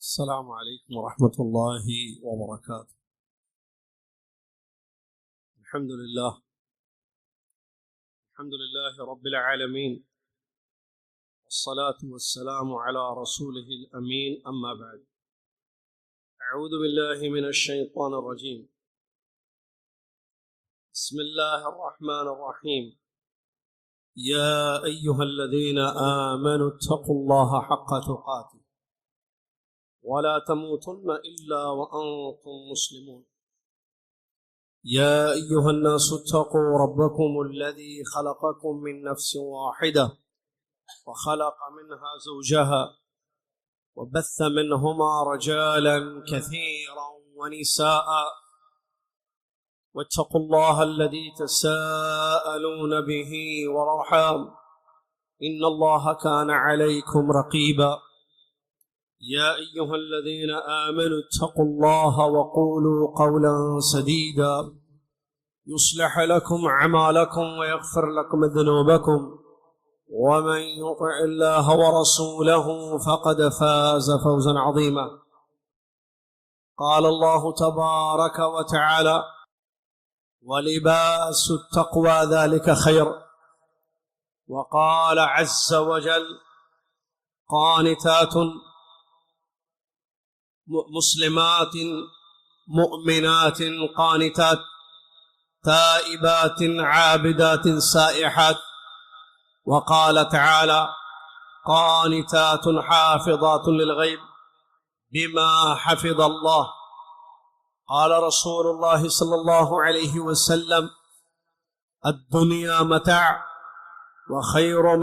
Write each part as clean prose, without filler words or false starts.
السلام عليكم ورحمة الله وبركاته. الحمد لله رب العالمين، والصلاة والسلام على رسوله الأمين، أما بعد. أعوذ بالله من الشيطان الرجيم. بسم الله الرحمن الرحيم. يا أيها الذين آمنوا اتقوا الله حق تقاته ولا تموتن إلا وأنتم مسلمون. يا أيها الناس اتقوا ربكم الذي خلقكم من نفس واحدة وخلق منها زوجها وبث منهما رجالا كثيرا ونساء، واتقوا الله الذي تساءلون به والأرحام إن الله كان عليكم رقيبا. يا أيها الذين آمنوا اتقوا الله وقولوا قولا سديدا يصلح لكم أعمالكم ويغفر لكم ذنوبكم، ومن يطع الله ورسوله فقد فاز فوزا عظيما. قال الله تبارك وتعالى: ولباس التقوى ذلك خير. وقال عز وجل: قانتات مسلمات مؤمنات قانتات تائبات عابدات سائحات. وقال تعالى: قانتات حافظات للغيب بما حفظ الله. قال رسول الله صلى الله عليه وسلم: الدنيا متاع وخير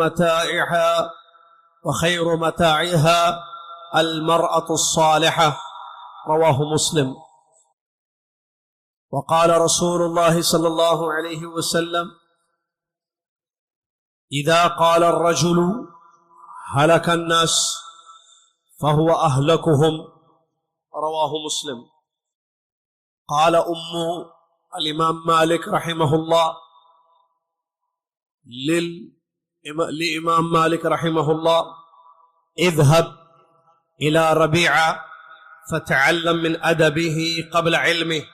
متاعها المرأة الصالحة. رواه مسلم. وقال رسول الله صلى الله عليه وسلم: إذا قال الرجل هلك الناس فهو أهلكهم. رواه مسلم. قال الإمام مالك رحمه الله لإمام مالك رحمه الله: اذهب إلى ربيعة فتعلم من أدبه قبل علمه.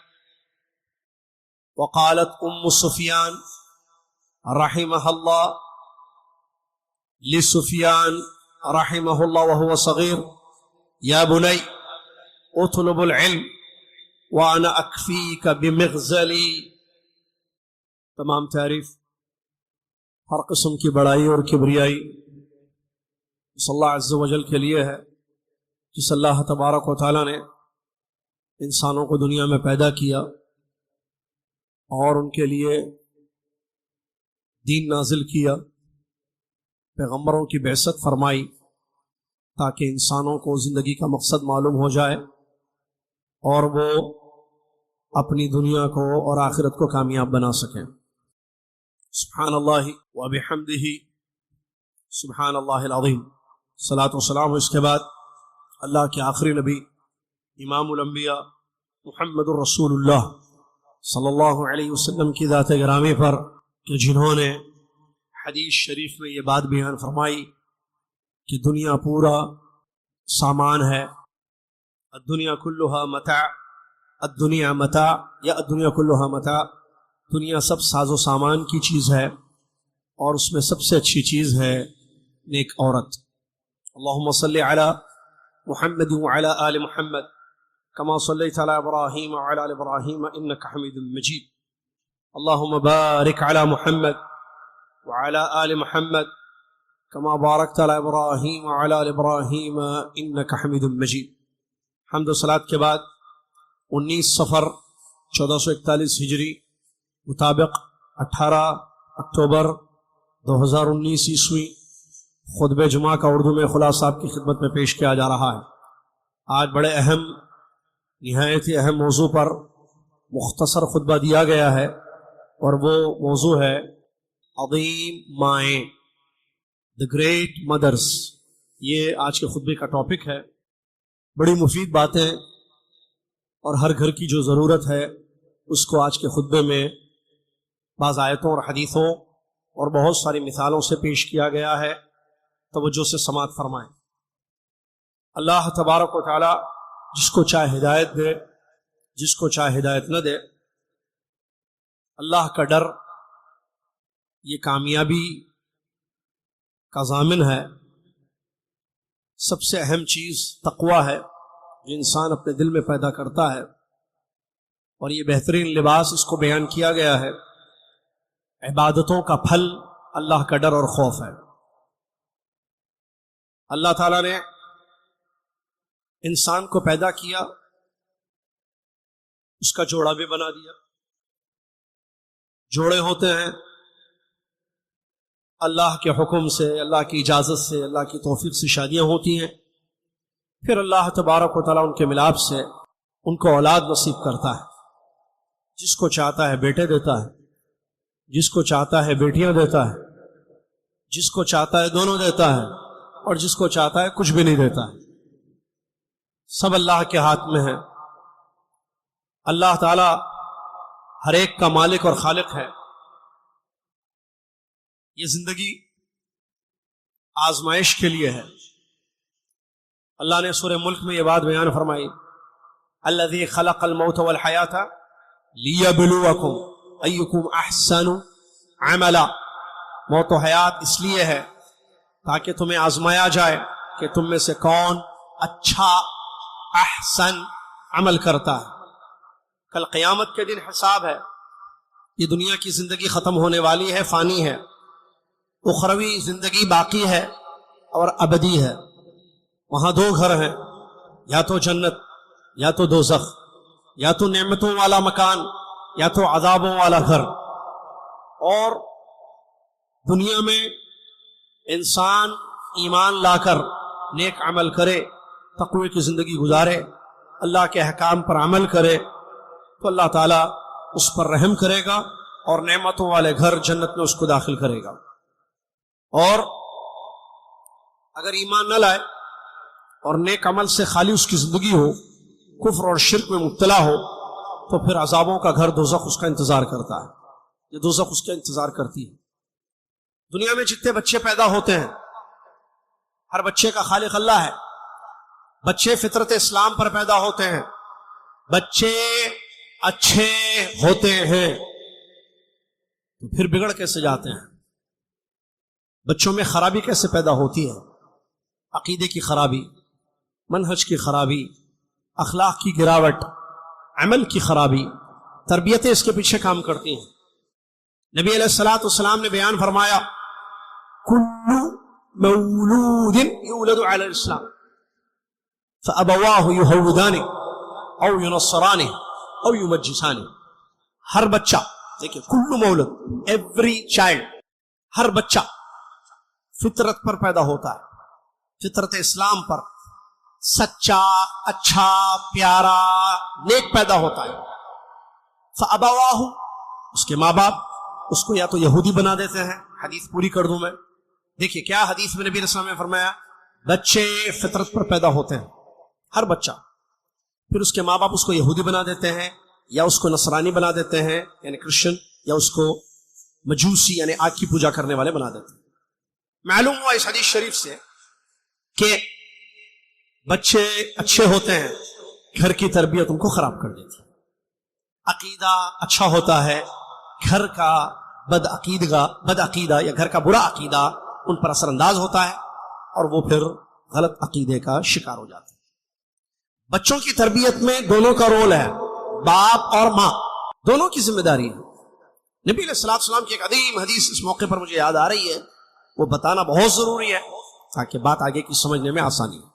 وقالت سفيان رحمها الله لسفيان رحمه الله وهو صغير: يا بني اطلب العلم وأنا أكفيك بمغزلي. تمام تعریف ہر قسم کی بڑائی اور کبریائی اس اللہ عز و جل کے لیے ہے، جس اللہ تبارک و تعالیٰ نے انسانوں کو دنیا میں پیدا کیا اور ان کے لیے دین نازل کیا، پیغمبروں کی بعثت فرمائی تاکہ انسانوں کو زندگی کا مقصد معلوم ہو جائے اور وہ اپنی دنیا کو اور آخرت کو کامیاب بنا سکیں۔ سبحان اللہ و بحمدہ سبحان اللہ العظیم۔ صلاۃ و سلام اس کے بعد اللہ کے آخری نبی امام الانبیاء محمد الرسول اللہ صلی اللہ علیہ وسلم کی ذات گرامی پر، کہ جنہوں نے حدیث شریف میں یہ بات بیان فرمائی کہ دنیا پورا سامان ہے، الدنیا کلھا متاع، الدنیا متاع یا الدنیا کلھا متاع، دنیا سب ساز و سامان کی چیز ہے اور اس میں سب سے اچھی چیز ہے نیک عورت۔ اللہم صلی علی محمد وعلی آل محمد کما صلیت علی ابراہیم وعلی آل ابراہیم انک حمید مجید۔ اللہم بارک علی محمد وعلی آل محمد کما بارکت علی ابراہیم وعلی آل ابراہیم انک حمید مجید۔ حمد و صلاۃ کے بعد 19 صفر 1441 ہجری مطابق 18 اکتوبر 2019 عیسوی خطبہ جمعہ کا اردو میں خلاصہ آپ کی خدمت میں پیش کیا جا رہا ہے۔ آج بڑے اہم، نہایت ہی اہم موضوع پر مختصر خطبہ دیا گیا ہے، اور وہ موضوع ہے عظیم مائیں، دی گریٹ مدرس۔ یہ آج کے خطبے کا ٹاپک ہے۔ بڑی مفید باتیں اور ہر گھر کی جو ضرورت ہے اس کو آج کے خطبے میں بعض آیتوں اور حدیثوں اور بہت ساری مثالوں سے پیش کیا گیا ہے۔ توجہ سے سماعت فرمائیں۔ اللہ تبارک و تعالی جس کو چاہے ہدایت دے، جس کو چاہے ہدایت نہ دے۔ اللہ کا ڈر یہ کامیابی کا ضامن ہے۔ سب سے اہم چیز تقویٰ ہے جو انسان اپنے دل میں پیدا کرتا ہے، اور یہ بہترین لباس اس کو بیان کیا گیا ہے۔ عبادتوں کا پھل اللہ کا ڈر اور خوف ہے۔ اللہ تعالیٰ نے انسان کو پیدا کیا، اس کا جوڑا بھی بنا دیا۔ جوڑے ہوتے ہیں اللہ کے حکم سے، اللہ کی اجازت سے، اللہ کی توفیق سے شادیاں ہوتی ہیں، پھر اللہ تبارک و تعالیٰ ان کے ملاپ سے ان کو اولاد نصیب کرتا ہے۔ جس کو چاہتا ہے بیٹے دیتا ہے، جس کو چاہتا ہے بیٹیاں دیتا ہے، جس کو چاہتا ہے دونوں دیتا ہے، اور جس کو چاہتا ہے کچھ بھی نہیں دیتا ہے۔ سب اللہ کے ہاتھ میں ہے۔ اللہ تعالی ہر ایک کا مالک اور خالق ہے۔ یہ زندگی آزمائش کے لیے ہے۔ اللہ نے سورہ ملک میں یہ بات بیان فرمائی، الذی خلق الموت والحیات لیبلوکم ایکم احسن عملا۔ موت و حیات اس لیے ہے تاکہ تمہیں آزمایا جائے کہ تم میں سے کون اچھا احسن عمل کرتا ہے۔ کل قیامت کے دن حساب ہے۔ یہ دنیا کی زندگی ختم ہونے والی ہے، فانی ہے۔ اخروی زندگی باقی ہے اور ابدی ہے۔ وہاں دو گھر ہیں، یا تو جنت یا تو دوزخ، یا تو نعمتوں والا مکان یا تو عذابوں والا گھر۔ اور دنیا میں انسان ایمان لا کر نیک عمل کرے، تقوی کی زندگی گزارے، اللہ کے احکام پر عمل کرے تو اللہ تعالیٰ اس پر رحم کرے گا اور نعمتوں والے گھر جنت میں اس کو داخل کرے گا۔ اور اگر ایمان نہ لائے اور نیک عمل سے خالی اس کی زندگی ہو، کفر اور شرک میں مبتلا ہو، تو پھر عذابوں کا گھر دوزخ اس کا انتظار کرتا ہے۔ یہ دوزخ اس کا انتظار کرتی ہے۔ دنیا میں جتنے بچے پیدا ہوتے ہیں، ہر بچے کا خالق اللہ ہے۔ بچے فطرت اسلام پر پیدا ہوتے ہیں، بچے اچھے ہوتے ہیں، تو پھر بگڑ کیسے جاتے ہیں؟ بچوں میں خرابی کیسے پیدا ہوتی ہے؟ عقیدے کی خرابی، منہج کی خرابی، اخلاق کی گراوٹ، عمل کی خرابی، تربیتیں اس کے پیچھے کام کرتی ہیں۔ نبی علیہ الصلوۃ والسلام نے بیان فرمایا، کل مولود یولد علی الاسلام فابواہ یہودانہ او ینصرانہ او یمجسانہ۔ ہر بچہ، دیکھیں، کل مولود، ایوری چائلڈ، ہر بچہ فطرت پر پیدا ہوتا ہے، فطرت اسلام پر، سچا، اچھا، پیارا، نیک پیدا ہوتا ہے۔ فابواہ، اس کے ماں باپ اس کو یا تو یہودی بنا دیتے ہیں۔ حدیث پوری کر دوں میں، دیکھیے کیا حدیث میں نبی علیہ السلام نے فرمایا، بچے فطرت پر پیدا ہوتے ہیں، ہر بچہ، پھر اس کے ماں باپ اس کو یہودی بنا دیتے ہیں، یا اس کو نصرانی بنا دیتے ہیں یعنی کرسچن، یا اس کو مجوسی یعنی آگ کی پوجا کرنے والے بنا دیتے ہیں۔ معلوم ہوا اس حدیث شریف سے کہ بچے اچھے ہوتے ہیں، گھر کی تربیت ان کو خراب کر دیتی ہے۔ عقیدہ اچھا ہوتا ہے، گھر کا بد عقیدہ یا گھر کا برا عقیدہ ان پر اثر انداز ہوتا ہے، اور وہ پھر غلط عقیدے کا شکار ہو جاتے ہیں۔ بچوں کی تربیت میں دونوں کا رول ہے، باپ اور ماں دونوں کی ذمہ داری ہے۔ نبی علیہ الصلوۃ والسلام کی ایک عظیم حدیث اس موقع پر مجھے یاد آ رہی ہے، وہ بتانا بہت ضروری ہے تاکہ بات آگے کی سمجھنے میں آسانی ہو۔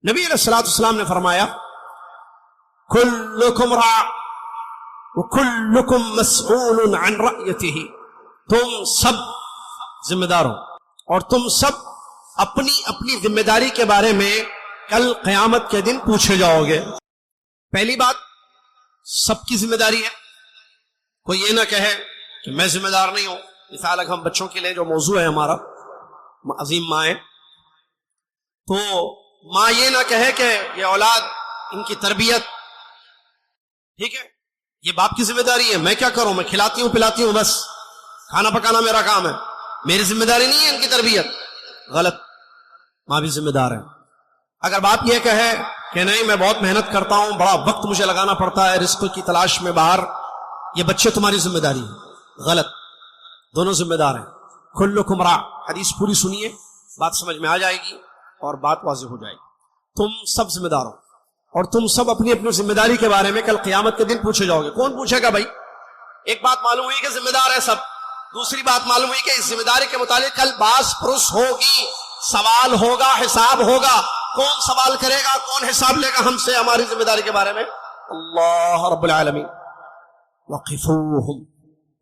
نبی علیہ الصلوۃ والسلام نے فرمایا، کلکم راع وکلکم مسئول عن رعیتہ، تم سب ذمہ دار ہو اور تم سب اپنی اپنی ذمہ داری کے بارے میں کل قیامت کے دن پوچھے جاؤ گے۔ پہلی بات، سب کی ذمہ داری ہے۔ کوئی یہ نہ کہے کہ میں ذمہ دار نہیں ہوں۔ مثال اگر ہم بچوں کے لیے جو موضوع ہے ہمارا عظیم مائیں، تو ماں یہ نہ کہے کہ یہ اولاد، ان کی تربیت، ٹھیک ہے، یہ باپ کی ذمہ داری ہے، میں کیا کروں، میں کھلاتی ہوں پلاتی ہوں، بس کھانا پکانا میرا کام ہے، میری ذمہ داری نہیں ہے ان کی تربیت۔ غلط، ماں بھی ذمہ دار ہے۔ اگر باپ یہ کہے کہ نہیں میں بہت محنت کرتا ہوں، بڑا وقت مجھے لگانا پڑتا ہے رزق کی تلاش میں باہر، یہ بچے تمہاری ذمہ داری ہے، غلط، دونوں ذمہ دار ہیں۔ کلکم راع، حدیث پوری سنیے، بات سمجھ میں آ جائے گی اور بات واضح ہو جائے گی۔ تم سب ذمہ دار ہو اور تم سب اپنی اپنی ذمہ داری کے بارے میں کل قیامت کے دن پوچھے جاؤ گے۔ کون پوچھے گا بھائی؟ ایک بات معلوم ہوئی کہ ذمہ دار ہے سب، دوسری بات معلوم ہوئی کہ اس ذمہ داری کے متعلق کل باس پرس ہوگی، سوال ہوگا، حساب ہوگا۔ کون سوال کرے گا، کون حساب لے گا ہم سے ہماری ذمہ داری کے بارے میں؟ اللہ رب العالمین۔ وقفوہم،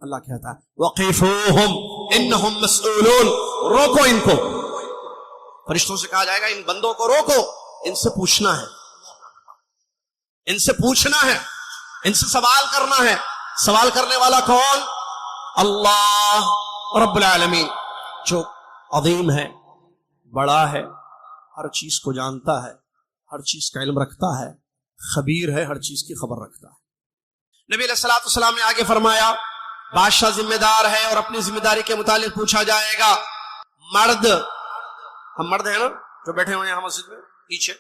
اللہ کہتا ہے وقفوہم انہم مسئولون، روکو ان کو۔ فرشتوں سے کہا جائے گا ان بندوں کو روکو، ان سے پوچھنا ہے، ان سے پوچھنا ہے، ان سے سوال کرنا ہے۔ سوال کرنے والا کون؟ اللہ رب العالمین، جو عظیم ہے، بڑا ہے، ہر چیز کو جانتا ہے، ہر چیز کا علم رکھتا ہے، خبیر ہے، ہر چیز کی خبر رکھتا ہے۔ نبی علیہ الصلوۃ والسلام نے آگے فرمایا بادشاہ ذمہ دار ہے اور اپنی ذمہ داری کے متعلق پوچھا جائے گا۔ مرد، ہم مرد ہیں نا جو بیٹھے ہوئے ہیں مسجد میں پیچھے،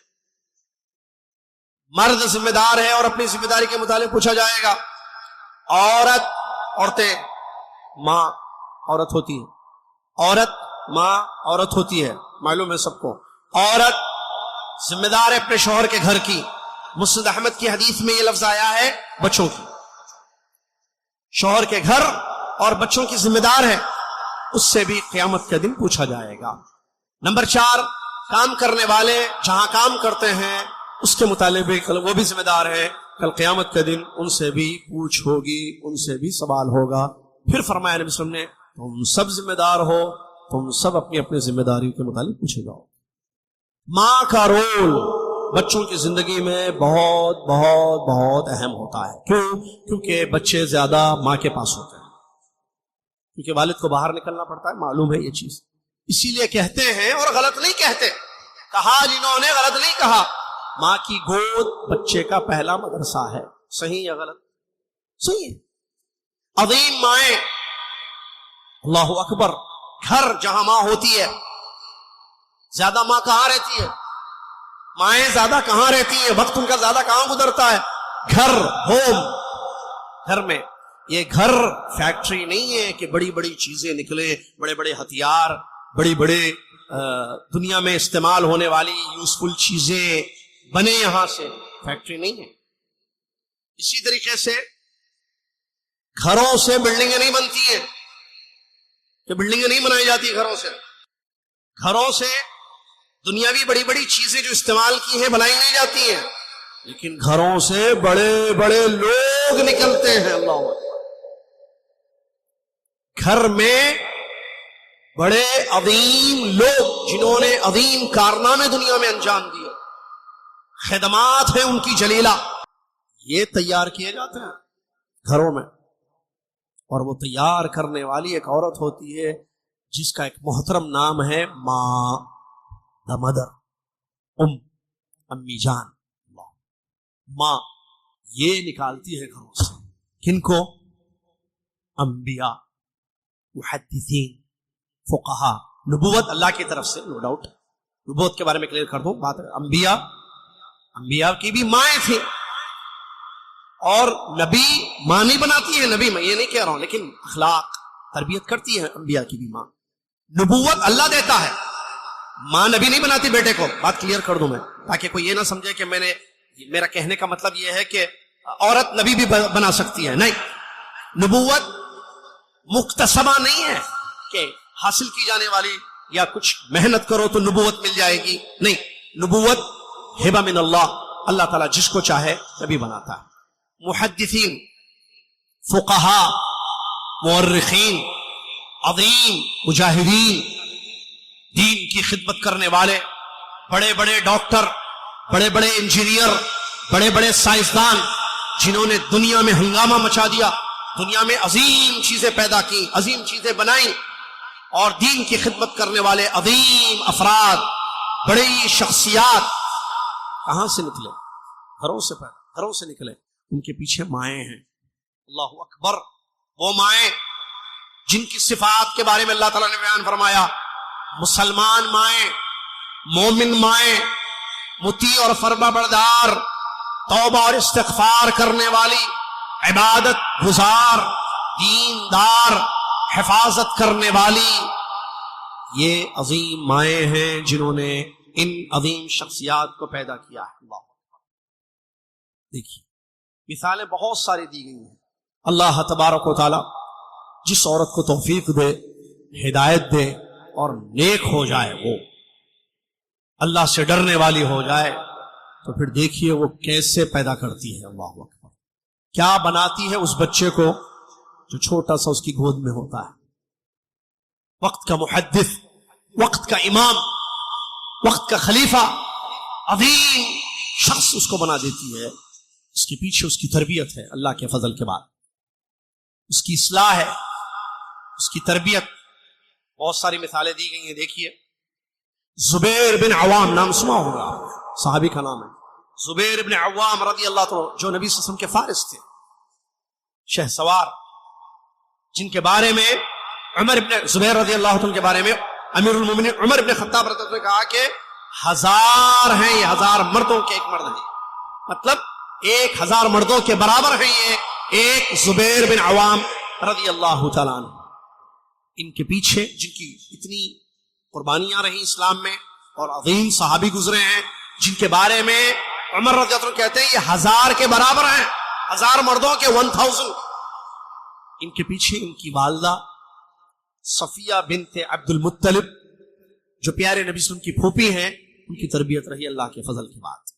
مرد ذمہ دار ہے اور اپنی ذمہ داری کے متعلق پوچھا جائے گا۔ عورت، عورتیں، ماں عورت ہوتی ہے، عورت ماں عورت ہوتی ہے، معلوم ہے سب کو۔ عورت ذمہ دار ہے اپنے شوہر کے گھر کی۔ مسند احمد کی حدیث میں یہ لفظ آیا ہے بچوں کی، شوہر کے گھر اور بچوں کی ذمہ دار ہے، اس سے بھی قیامت کے دن پوچھا جائے گا۔ نمبر 4، کام کرنے والے جہاں کام کرتے ہیں اس کے متعلق بھی وہ بھی ذمہ دار ہے، کل قیامت کے دن ان سے بھی پوچھ ہوگی، ان سے بھی سوال ہوگا۔ پھر فرمایا نبی صلی اللہ علیہ وسلم نے تم سب ذمہ دار ہو، تم سب اپنی اپنی ذمہ داریوں کے متعلق پوچھے جاؤ۔ ماں کا رول بچوں کی زندگی میں بہت بہت بہت اہم ہوتا ہے۔ کیوں؟ کیونکہ بچے زیادہ ماں کے پاس ہوتے ہیں، کیونکہ والد کو باہر نکلنا پڑتا ہے، معلوم ہے یہ چیز۔ اسی لیے کہتے ہیں، اور غلط نہیں کہتے، کہا جنہوں نے غلط نہیں کہا، ماں کی گود بچے کا پہلا مدرسہ ہے۔ صحیح یا غلط؟ صحیح ہے۔ عظیم مائیں، اللہ اکبر، گھر جہاں ماں ہوتی ہے، زیادہ ماں کہاں رہتی ہے؟ مائیں زیادہ کہاں رہتی ہیں؟ وقت ان کا زیادہ کہاں گزرتا ہے؟ گھر، ہوم، گھر میں۔ یہ گھر فیکٹری نہیں ہے کہ بڑی بڑی چیزیں نکلے، بڑے بڑے ہتھیار، بڑی بڑے دنیا میں استعمال ہونے والی یوزفل چیزیں بنے یہاں سے، فیکٹری نہیں ہے۔ اسی طریقے سے گھروں سے بلڈنگیں نہیں بنتی ہیں، کہ بلڈنگیں نہیں بنائی جاتی گھروں سے۔ گھروں سے دنیاوی بڑی بڑی چیزیں جو استعمال کی ہیں بنائی نہیں جاتی ہیں، لیکن گھروں سے بڑے بڑے لوگ نکلتے ہیں۔ اللہ اکبر۔ گھر میں بڑے عظیم لوگ جنہوں نے عظیم کارنامے دنیا میں انجام دیے، خدمات ہیں ان کی جلیلہ، یہ تیار کیے جاتے ہیں گھروں میں۔ اور وہ تیار کرنے والی ایک عورت ہوتی ہے جس کا ایک محترم نام ہے ماں، دا مدر، امی جان۔ ماں یہ نکالتی ہے گھروں سے کن کو؟ انبیاء، محدثین، فقہا۔ نبوت اللہ کی طرف سے، نو ڈاؤٹ، نبوت کے بارے میں کلیئر کر دوں بات۔ انبیاء کی بھی مائیں تھیں، اور نبی ماں نہیں بناتی ہے، نبی میں یہ نہیں کہہ رہا ہوں، لیکن اخلاق تربیت کرتی ہے انبیاء کی بھی ماں۔ نبوت اللہ دیتا ہے، ماں نبی نہیں بناتی بیٹے کو۔ بات کلیئر کر دوں میں، تاکہ کوئی یہ نہ سمجھے کہ میرا کہنے کا مطلب یہ ہے کہ عورت نبی بھی بنا سکتی ہے، نہیں۔ نبوت مکتسبہ نہیں ہے کہ حاصل کی جانے والی، یا کچھ محنت کرو تو نبوت مل جائے گی، نہیں۔ نبوت ہبہ من اللہ، اللہ تعالیٰ جس کو چاہے نبی بناتا ہے۔ محدثین، فقہا، مورخین، عظیم مجاہدین، دین کی خدمت کرنے والے، بڑے بڑے ڈاکٹر، بڑے بڑے انجینئر، بڑے بڑے سائنسدان، جنہوں نے دنیا میں ہنگامہ مچا دیا، دنیا میں عظیم چیزیں پیدا کی، عظیم چیزیں بنائیں، اور دین کی خدمت کرنے والے عظیم افراد، بڑی شخصیات کہاں سے نکلے؟ گھروں سے پیدا، گھروں سے نکلے۔ ان کے پیچھے مائیں ہیں۔ اللہ اکبر۔ وہ مائیں جن کی صفات کے بارے میں اللہ تعالیٰ نے بیان فرمایا، مسلمان مائیں، مومن مائیں، مطیع اور فرما بردار، توبہ اور استغفار کرنے والی، عبادت گزار، دیندار، حفاظت کرنے والی، یہ عظیم مائیں ہیں جنہوں نے ان عظیم شخصیات کو پیدا کیا ہے۔ اللہ دیکھیے مثالیں بہت ساری دی گئی ہیں۔ اللہ تبارک و تعالی جس عورت کو توفیق دے، ہدایت دے اور نیک ہو جائے، وہ اللہ سے ڈرنے والی ہو جائے، تو پھر دیکھیے وہ کیسے پیدا کرتی ہے۔ اللہ اکبر، کیا بناتی ہے اس بچے کو جو چھوٹا سا اس کی گود میں ہوتا ہے۔ وقت کا محدث، وقت کا امام، وقت کا خلیفہ، عظیم شخص اس کو بنا دیتی ہے۔ اس کے پیچھے اس کی تربیت ہے، اللہ کے فضل کے بعد اس کی اصلاح ہے، اس کی تربیت۔ بہت ساری مثالیں دی گئی ہیں۔ دیکھیے زبیر بن عوام، نام سنا ہوگا، صحابی کا نام ہے زبیر بن عوام رضی اللہ عنہ، جو نبی صلی اللہ علیہ وسلم کے فارس تھے، شہ سوار، جن کے بارے میں عمر بن زبیر رضی اللہ عنہ کے بارے میں امیر المومنین عمر بن خطاب رضی اللہ عنہ نے کہا کہ 1000 ہیں، یہ 1000 مردوں کے ایک مرد ہیں، مطلب 1000 مردوں کے برابر ہیں یہ ایک زبیر بن عوام رضی اللہ تعالیٰ عنہ۔ ان کے پیچھے جن کی اتنی قربانیاں رہی اسلام میں، اور عظیم صحابی گزرے ہیں جن کے بارے میں عمر رضی اللہ عنہ کہتے ہیں یہ 1000 کے برابر ہیں، 1000 مردوں کے 1000۔ ان کے پیچھے ان کی والدہ صفیہ بنت عبد المطلب، جو پیارے نبی صلی اللہ علیہ وسلم کی پھوپھی ہیں، ان کی تربیت رہی اللہ کے فضل کے بعد۔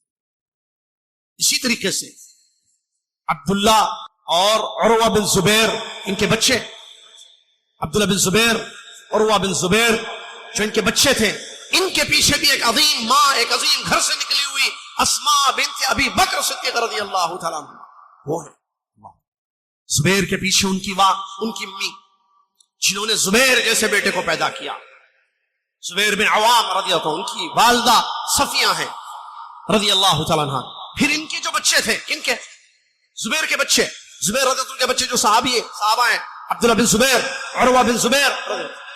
اسی طریقے سے عبداللہ اور عروہ بن زبیر، ان کے بچے عبداللہ بن زبیر، عروہ بن زبیر، جو ان کے بچے تھے، ان کے پیچھے بھی ایک عظیم ماں، ایک عظیم گھر سے نکلی ہوئی اسماء بنت ابی بکر صدیق رضی اللہ تعالیٰ عنہ، وہ ہے زبیر کے پیچھے ان کی ماں، ان کی امی، جنہوں نے زبیر جیسے بیٹے کو پیدا کیا۔ زبیر بن عوام رضی اللہ عنہ، ان کی والدہ صفیہ ہیں رضی اللہ تعالیٰ عنہ۔ پھر ان کے جو بچے تھے، ان کے زبیر کے بچے، زبیر رضی اللہ عنہ کے بچے جو صحابہ ہیں، عبداللہ بن زبیر، عروہ بن زبیر،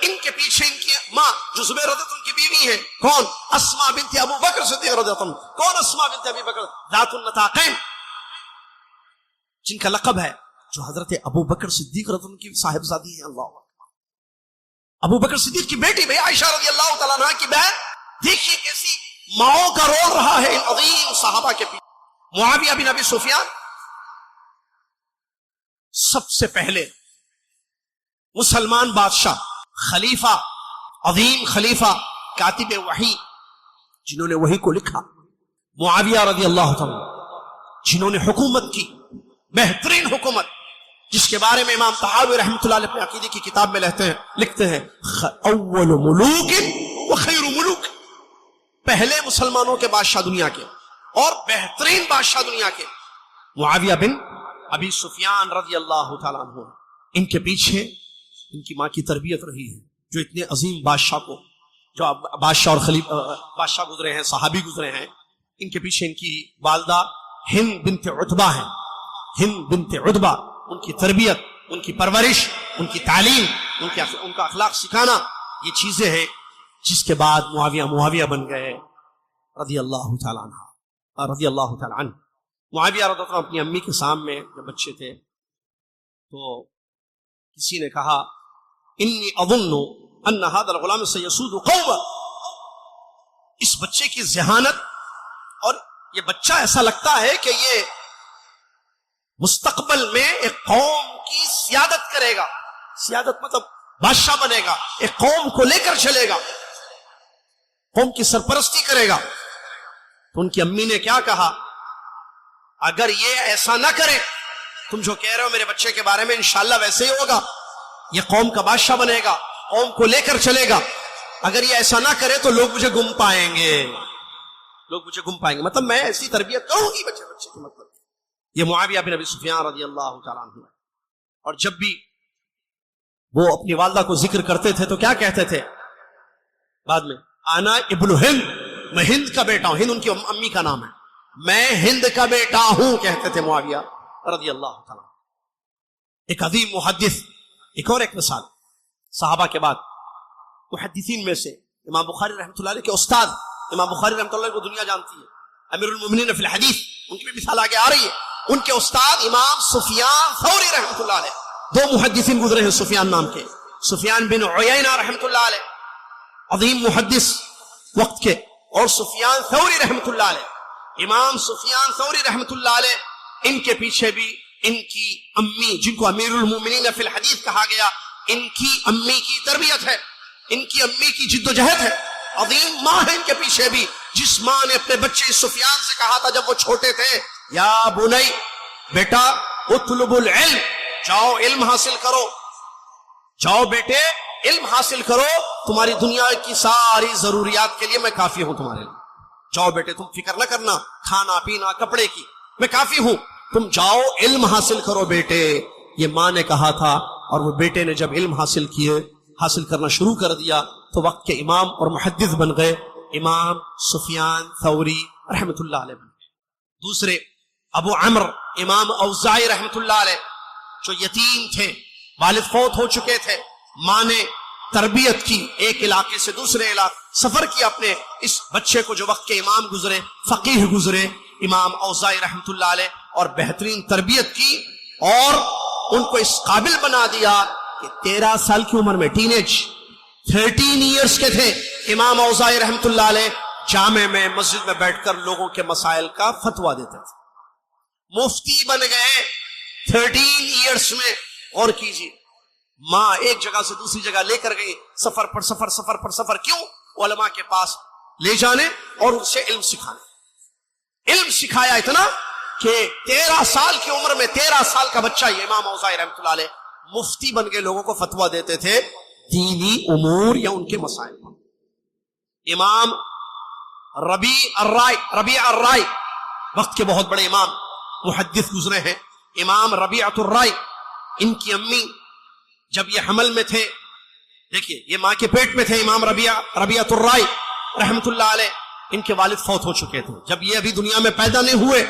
ان کے پیچھے ان کی ماں جو زبیر رضی اللہ عنہ کی بیوی ہیں، کون؟ اسماء بنت ابو بکر صدیق رضی اللہ عنہ۔ کون اسماء بنت ابی بکر؟ ذات النطاقین، جن کا لقب ہے، جو حضرت ابو بکر صدیق رضی اللہ عنہ کی صاحبزادی ہیں۔ اللہ اکبر، ابو بکر صدیق کی بیٹی بھائی عائشہ رضی اللہ تعالیٰ عنہ کی بہن۔ دیکھیے کیسی ماؤں کا رول رہا ہے ان عظیم صحابہ کے پیچھے۔ معاویہ بن ابی سفیان سب سے پہلے مسلمان بادشاہ، خلیفہ، عظیم خلیفہ، کاتب وحی، جنہوں نے وحی کو لکھا، معاویہ رضی اللہ تعالیٰ، جنہوں نے حکومت کی، بہترین حکومت، جس کے بارے میں امام طحاوی رحمۃ اللہ علیہ اپنے عقیدے کی کتاب میں لکھتے ہیں اول ملوک و خیر ملوک، پہلے مسلمانوں کے بادشاہ دنیا کے اور بہترین بادشاہ دنیا کے معاویہ بن ابی سفیان رضی اللہ تعالیٰ عنہ۔ ان کے پیچھے ان کی ماں کی تربیت رہی ہے، جو اتنے عظیم بادشاہ کو، جو بادشاہ اور خلیفہ بادشاہ گزرے ہیں، صحابی گزرے ہیں، ان کے پیچھے ان کی والدہ ہند بنت عتبہ ہیں، ہند بنت عتبہ، ان کی تربیت، ان کی پرورش، ان کی تعلیم، ان کا اخلاق سکھانا، یہ چیزیں ہیں جس کے بعد معاویہ بن گئے رضی اللہ تعالیٰ عنہ۔ معاویہ رضی اللہ عنہ اپنی امی کے سامنے جب بچے تھے تو کسی نے کہا انی اظن ان هذا الغلام سيسود قوما، اس بچے کی ذہانت اور یہ بچہ ایسا لگتا ہے کہ یہ مستقبل میں ایک قوم کی سیادت کرے گا، سیادت مطلب بادشاہ بنے گا، ایک قوم کو لے کر چلے گا، قوم کی سرپرستی کرے گا۔ تو ان کی امی نے کیا کہا، اگر یہ ایسا نہ کرے، تم جو کہہ رہے ہو میرے بچے کے بارے میں، انشاءاللہ ویسے ہی ہوگا، یہ قوم کا بادشاہ بنے گا، قوم کو لے کر چلے گا، اگر یہ ایسا نہ کرے تو لوگ مجھے گم پائیں گے، مطلب میں ایسی تربیت کروں گی بچے کی، مطلب یہ معاویہ بن ابی سفیان رضی اللہ تعالیٰ عنہ۔ اور جب بھی وہ اپنی والدہ کو ذکر کرتے تھے تو کیا کہتے تھے بعد میں، انا ابن ہند، میں ہند کا بیٹا ہوں، ہند ان کی امی کا نام ہے، میں ہند کا بیٹا ہوں کہتے تھے معاویہ رضی اللہ تعالیٰ۔ ایک عظیم محدث، ایک اور ایک مثال صحابہ کے بعد محدثین میں سے امام بخاری رحمۃ اللہ علیہ کے استاد، امام بخاری رحمۃ اللہ علیہ کو دنیا جانتی ہے، امیر المومنین فی الحدیث، ان کی بھی مثال آگے آ رہی ہے. ان کے استاد امام سفیان ثوری رحمۃ اللہ علیہ، دو محدثین گزرے ہیں سفیان نام کے، سفیان بن عیینہ رحمۃ اللہ علیہ عظیم محدث وقت کے، اور سفیان ثوری رحمۃ اللہ علیہ. امام سفیان ثوری رحمۃ اللہ علیہ، ان کے پیچھے بھی ان کی امی، جن کو امیر المومنین فی الحدیث کہا گیا، ان کی امی کی تربیت ہے، ان کی امی کی جد و جہد ہے. عظیم ماں ہے ان کے پیچھے بھی، جس ماں نے اپنے بچے سفیان سے کہا تھا جب وہ چھوٹے تھے، یا بنی، بیٹا اطلب العلم، جاؤ علم حاصل کرو، جاؤ بیٹے علم حاصل کرو، تمہاری دنیا کی ساری ضروریات کے لیے میں کافی ہوں تمہارے لیے. جاؤ بیٹے، تم فکر نہ کرنا کھانا پینا کپڑے کی، میں کافی ہوں، تم جاؤ علم حاصل کرو بیٹے. یہ ماں نے کہا تھا، اور وہ بیٹے نے جب علم حاصل کرنا شروع کر دیا تو وقت کے امام اور محدث بن گئے، امام سفیان ثوری رحمۃ اللہ علیہ بن گئے. دوسرے ابو عمرو امام اوزاعی رحمۃ اللہ علیہ، جو یتیم تھے، والد فوت ہو چکے تھے، ماں نے تربیت کی، ایک علاقے سے دوسرے علاقے سفر کیا اپنے اس بچے کو، جو وقت کے امام گزرے، فقیہ گزرے، امام اوزاعی رحمۃ اللہ علیہ، اور بہترین تربیت کی اور ان کو اس قابل بنا دیا کہ 13 سال کی عمر میں، ٹین ایج 13 ایئرز کے تھے، امام اوزاعی رحمۃ اللہ علیہ جامع میں مسجد میں بیٹھ کر لوگوں کے مسائل کا فتویٰ دیتے تھے. مفتی بن گئے 13 ایئرز میں. اور کیجیے، ماں ایک جگہ سے دوسری جگہ لے کر گئی، سفر پر سفر، سفر پر سفر، کیوں؟ علماء کے پاس لے جانے اور ان سے علم سکھانے. علم سکھایا اتنا کہ 13 سال کی عمر میں، 13 سال کا بچہ، یہ امام اوزاعی رحمۃ اللہ علیہ مفتی بن کے لوگوں کو فتویٰ دیتے تھے دینی امور یا ان کے مسائل پر. امام ربیع الرائی وقت کے بہت بڑے امام محدث گزرے ہیں. امام ربیعۃ الرائی، ان کی امی جب یہ حمل میں تھے، دیکھیے یہ ماں کے پیٹ میں تھے، امام ربیعۃ الرائی رحمۃ اللہ علیہ، ان کے والد فوت ہو چکے تھے. جب یہ ابھی دنیا میں پیدا نہیں ہوئے،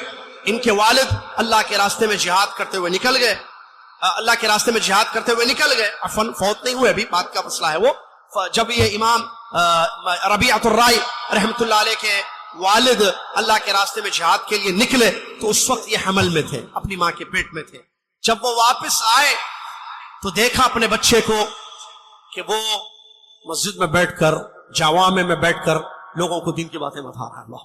ان کے والد اللہ کے راستے میں جہاد کرتے ہوئے نکل گئے، عفواً فوت نہیں ہوئے، ابھی بات کا مسئلہ ہے وہ. جب یہ امام ربیعۃ الرائی رحمۃ اللہ علیہ کے والد اللہ کے راستے میں جہاد کے لیے نکلے تو اس وقت یہ حمل میں تھے، اپنی ماں کے پیٹ میں تھے. جب وہ واپس آئے تو دیکھا اپنے بچے کو کہ وہ مسجد میں بیٹھ کر، جوامع میں بیٹھ کر لوگوں کو دین کی باتیں بتا رہا ہے. اللہ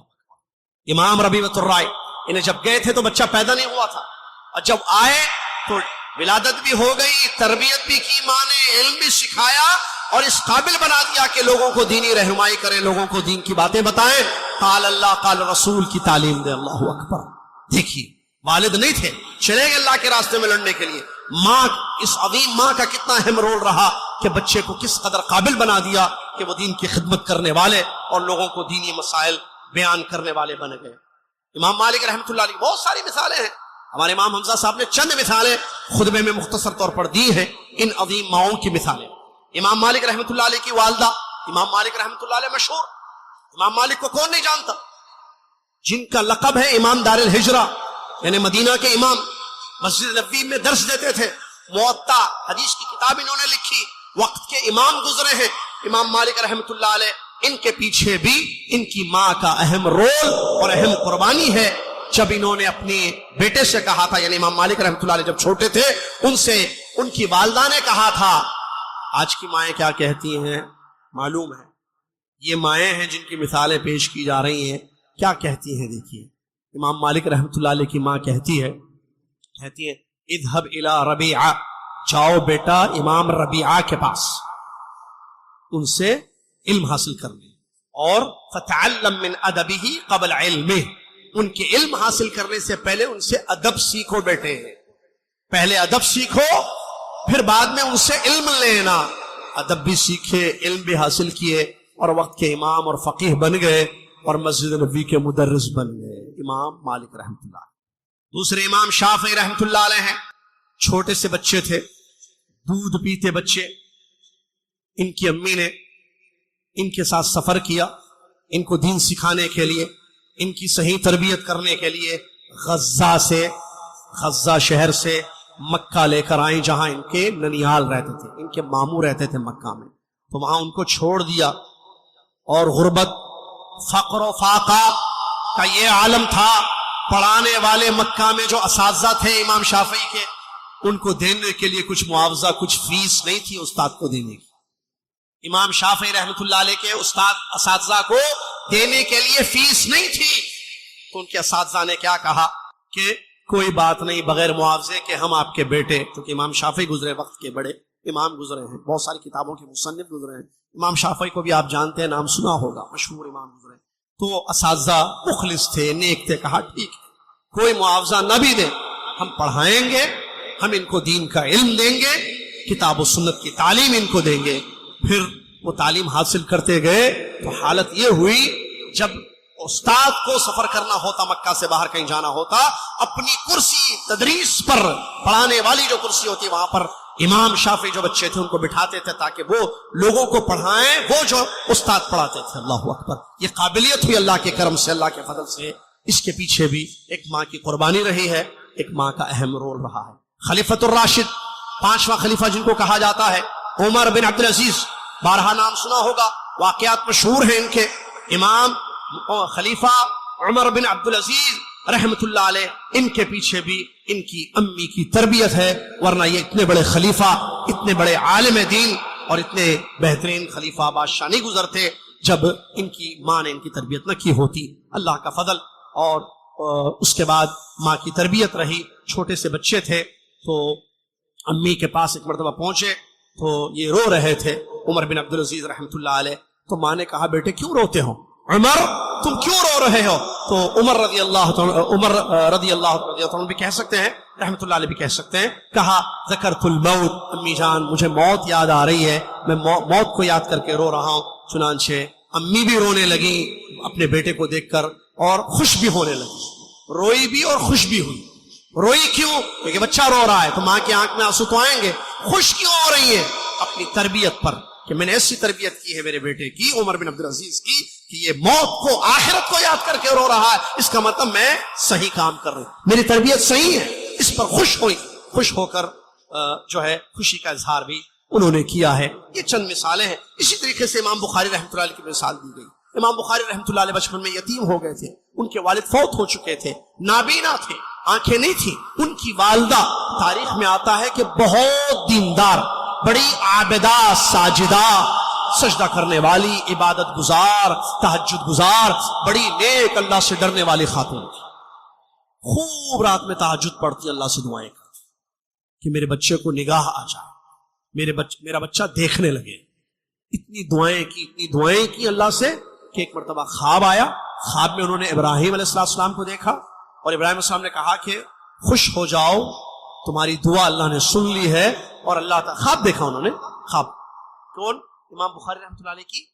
امام ربیعۃ الرائی، انہیں جب گئے تھے تو بچہ پیدا نہیں ہوا تھا، اور جب آئے تو ولادت بھی ہو گئی، تربیت بھی کی ماں نے، علم بھی سکھایا اور اس قابل بنا دیا کہ لوگوں کو دینی رہنمائی کریں، لوگوں کو دین کی باتیں بتائیں، قال اللہ قال رسول کی تعلیم دے. اللہ اکبر. دیکھیے والد نہیں تھے، چلے گئے اللہ کے راستے میں لڑنے کے لیے. ماں، اس عظیم ماں کا کتنا اہم رول رہا کہ بچے کو کس قدر قابل بنا دیا کہ وہ دین کی خدمت کرنے والے اور لوگوں کو دینی مسائل بیان کرنے والے بن گئے. امام مالک رحمۃ اللہ علیہ، بہت ساری مثالیں ہیں. ہمارے امام حمزہ صاحب نے چند مثالیں خطبے میں مختصر طور پر دی ہیں ان عظیم ماؤں کی مثالیں. امام مالک رحمۃ اللہ علیہ کی والدہ، امام مالک رحمۃ اللہ علیہ مشہور، امام مالک کو کون نہیں جانتا، جن کا لقب ہے امام دار الہجرہ، یعنی مدینہ کے امام. مسجد نبوی میں درس دیتے تھے، موطا حدیث کی کتاب انہوں نے لکھی، وقت کے امام گزرے ہیں امام مالک رحمۃ اللہ علیہ. ان کے پیچھے بھی ان کی ماں کا اہم رول اور اہم قربانی ہے. جب انہوں نے اپنے بیٹے سے کہا تھا، یعنی امام مالک رحمۃ اللہ علیہ جب چھوٹے تھے، ان سے ان کی والدہ نے کہا تھا. آج کی مائیں کیا کہتی ہیں معلوم ہے، یہ مائیں ہیں جن کی مثالیں پیش کی جا رہی ہیں، کیا کہتی ہیں. دیکھیے امام مالک رحمۃ اللہ علیہ کی ماں کہتی ہے اذهب الى ربیعہ، جاؤ بیٹا امام ربیعہ کے پاس، ان سے علم حاصل کرنے، اور فتعلم من ادبہ قبل علمہ، ان کے علم حاصل کرنے سے پہلے ان سے ادب سیکھو بیٹے. پہلے ادب سیکھو، پھر بعد میں ان سے علم لینا. ادب بھی سیکھے، علم بھی حاصل کیے، اور وقت کے امام اور فقیہ بن گئے، اور مسجد نبوی کے مدرس بن گئے امام مالک رحمۃ اللہ. دوسرے امام شافعی رحمۃ اللہ علیہ ہیں، چھوٹے سے بچے تھے، دودھ پیتے بچے. ان کی امی نے ان کے ساتھ سفر کیا، ان کو دین سکھانے کے لیے، ان کی صحیح تربیت کرنے کے لیے غزہ شہر سے مکہ لے کر آئیں، جہاں ان کے ننیال رہتے تھے، ان کے ماموں رہتے تھے مکہ میں. تو وہاں ان کو چھوڑ دیا، اور غربت، فقر و فاقہ کا یہ عالم تھا، پڑھانے والے مکہ میں جو اساتذہ تھے امام شافعی کے، ان کو دینے کے لیے کچھ معاوضہ، کچھ فیس نہیں تھی استاد کو دینے کی. امام شافعی رحمۃ اللہ علیہ کے استاد اساتذہ کو دینے کے لیے فیس نہیں تھی. تو ان کے اساتذہ نے کیا کہا کہ کوئی بات نہیں، بغیر معاوضے کے ہم آپ کے بیٹے، کیونکہ امام شافعی گزرے وقت کے بڑے امام گزرے ہیں، بہت ساری کتابوں کے مصنف گزرے ہیں، امام شافعی کو بھی آپ جانتے ہیں، نام سنا ہوگا، مشہور امام گزرے. تو اساتذہ مخلص تھے، نیک تھے، کہا ٹھیک ہے کوئی معاوضہ نہ بھی دیں، ہم پڑھائیں گے، ہم ان کو دین کا علم دیں گے، کتاب و سنت کی تعلیم ان کو دیں گے. پھر وہ تعلیم حاصل کرتے گئے تو حالت یہ ہوئی، جب استاد کو سفر کرنا ہوتا، مکہ سے باہر کہیں جانا ہوتا، اپنی کرسی تدریس پر، پڑھانے والی جو کرسی ہوتی وہاں پر امام شافعی جو بچے تھے ان کو بٹھاتے تھے تاکہ وہ لوگوں کو پڑھائیں، وہ جو استاد پڑھاتے تھے. اللہ اکبر، یہ قابلیت ہوئی اللہ کے کرم سے، اللہ کے فضل سے. اس کے پیچھے بھی ایک ماں کی قربانی رہی ہے، ایک ماں کا اہم رول رہا ہے. خلیفۃ الراشد، پانچواں خلیفہ جن کو کہا جاتا ہے، عمر بن عبدالعزیز، بارہا نام سنا ہوگا، واقعات مشہور ہیں ان کے. امام خلیفہ عمر بن عبدالعزیز رحمت اللہ علیہ، ان کے پیچھے بھی ان کی امی کی تربیت ہے، ورنہ یہ اتنے بڑے خلیفہ، اتنے بڑے عالم دین اور اتنے بہترین خلیفہ بادشاہ نہیں گزرتے جب ان کی ماں نے ان کی تربیت نہ کی ہوتی. اللہ کا فضل. اور اس کے بعد ماں کی تربیت رہی. چھوٹے سے بچے تھے تو امی کے پاس ایک مرتبہ پہنچے تو یہ رو رہے تھے، عمر بن عبدالعزیز رحمت اللہ علیہ. تو ماں نے کہا بیٹے کیوں روتے ہو، عمر تم کیوں رو رہے ہو؟ تو عمر رضی اللہ عنہ بھی کہہ سکتے ہیں، رحمت اللہ علیہ بھی کہہ سکتے ہیں، کہا ذکرت الموت، امی جان مجھے موت یاد آ رہی ہے، میں موت کو یاد کر کے رو رہا ہوں. چنانچہ امی بھی رونے لگی اپنے بیٹے کو دیکھ کر اور خوش بھی ہونے لگی، روئی بھی اور خوش بھی ہوئی. روئی کیوں؟ کیونکہ بچہ رو رہا ہے تو ماں کی آنکھ میں آنسو تو آئیں گے. خوش کیوں ہو رہی ہے؟ اپنی تربیت پر، کہ میں نے ایسی تربیت کی ہے میرے بیٹے کی، عمر بن عبدالعزیز کی، کہ یہ موت کو، آخرت کو یاد کر کے رو رہا ہے، اس کا مطلب میں صحیح کام کر رہی ہوں، میری تربیت صحیح ہے. اس پر خوش ہوئی، خوش ہو کر جو ہے خوشی کا اظہار بھی انہوں نے کیا ہے. یہ چند مثالیں ہیں. اسی طریقے سے امام بخاری رحمۃ اللہ علیہ کی مثال دی گئی. امام بخاری رحمۃ اللہ علیہ بچپن میں یتیم ہو گئے تھے، ان کے والد فوت ہو چکے تھے، نابینا تھے، آنکھیں نہیں تھیں. ان کی والدہ، تاریخ میں آتا ہے کہ بہت دیندار، بڑی عابدہ، ساجدہ، سجدہ کرنے والی، عبادت گزار، تہجد گزار، بڑی نیک، اللہ سے ڈرنے والی خاتون تھی. خوب رات میں تہجد پڑھتی، اللہ سے دعائیں کرتی کہ میرے بچے کو نگاہ آ جائے، میرا بچہ دیکھنے لگے. اتنی دعائیں کی اللہ سے کہ ایک مرتبہ خواب آیا. خواب میں انہوں نے ابراہیم علیہ السلام کو دیکھا اور ابراہیم علیہ السلام نے کہا کہ خوش ہو جاؤ، تمہاری دعا اللہ نے سن لی ہے. اور اللہ تعالیٰ، خواب دیکھا انہوں نے، خواب. کون؟ امام بخاری رحمۃ اللہ علیہ کی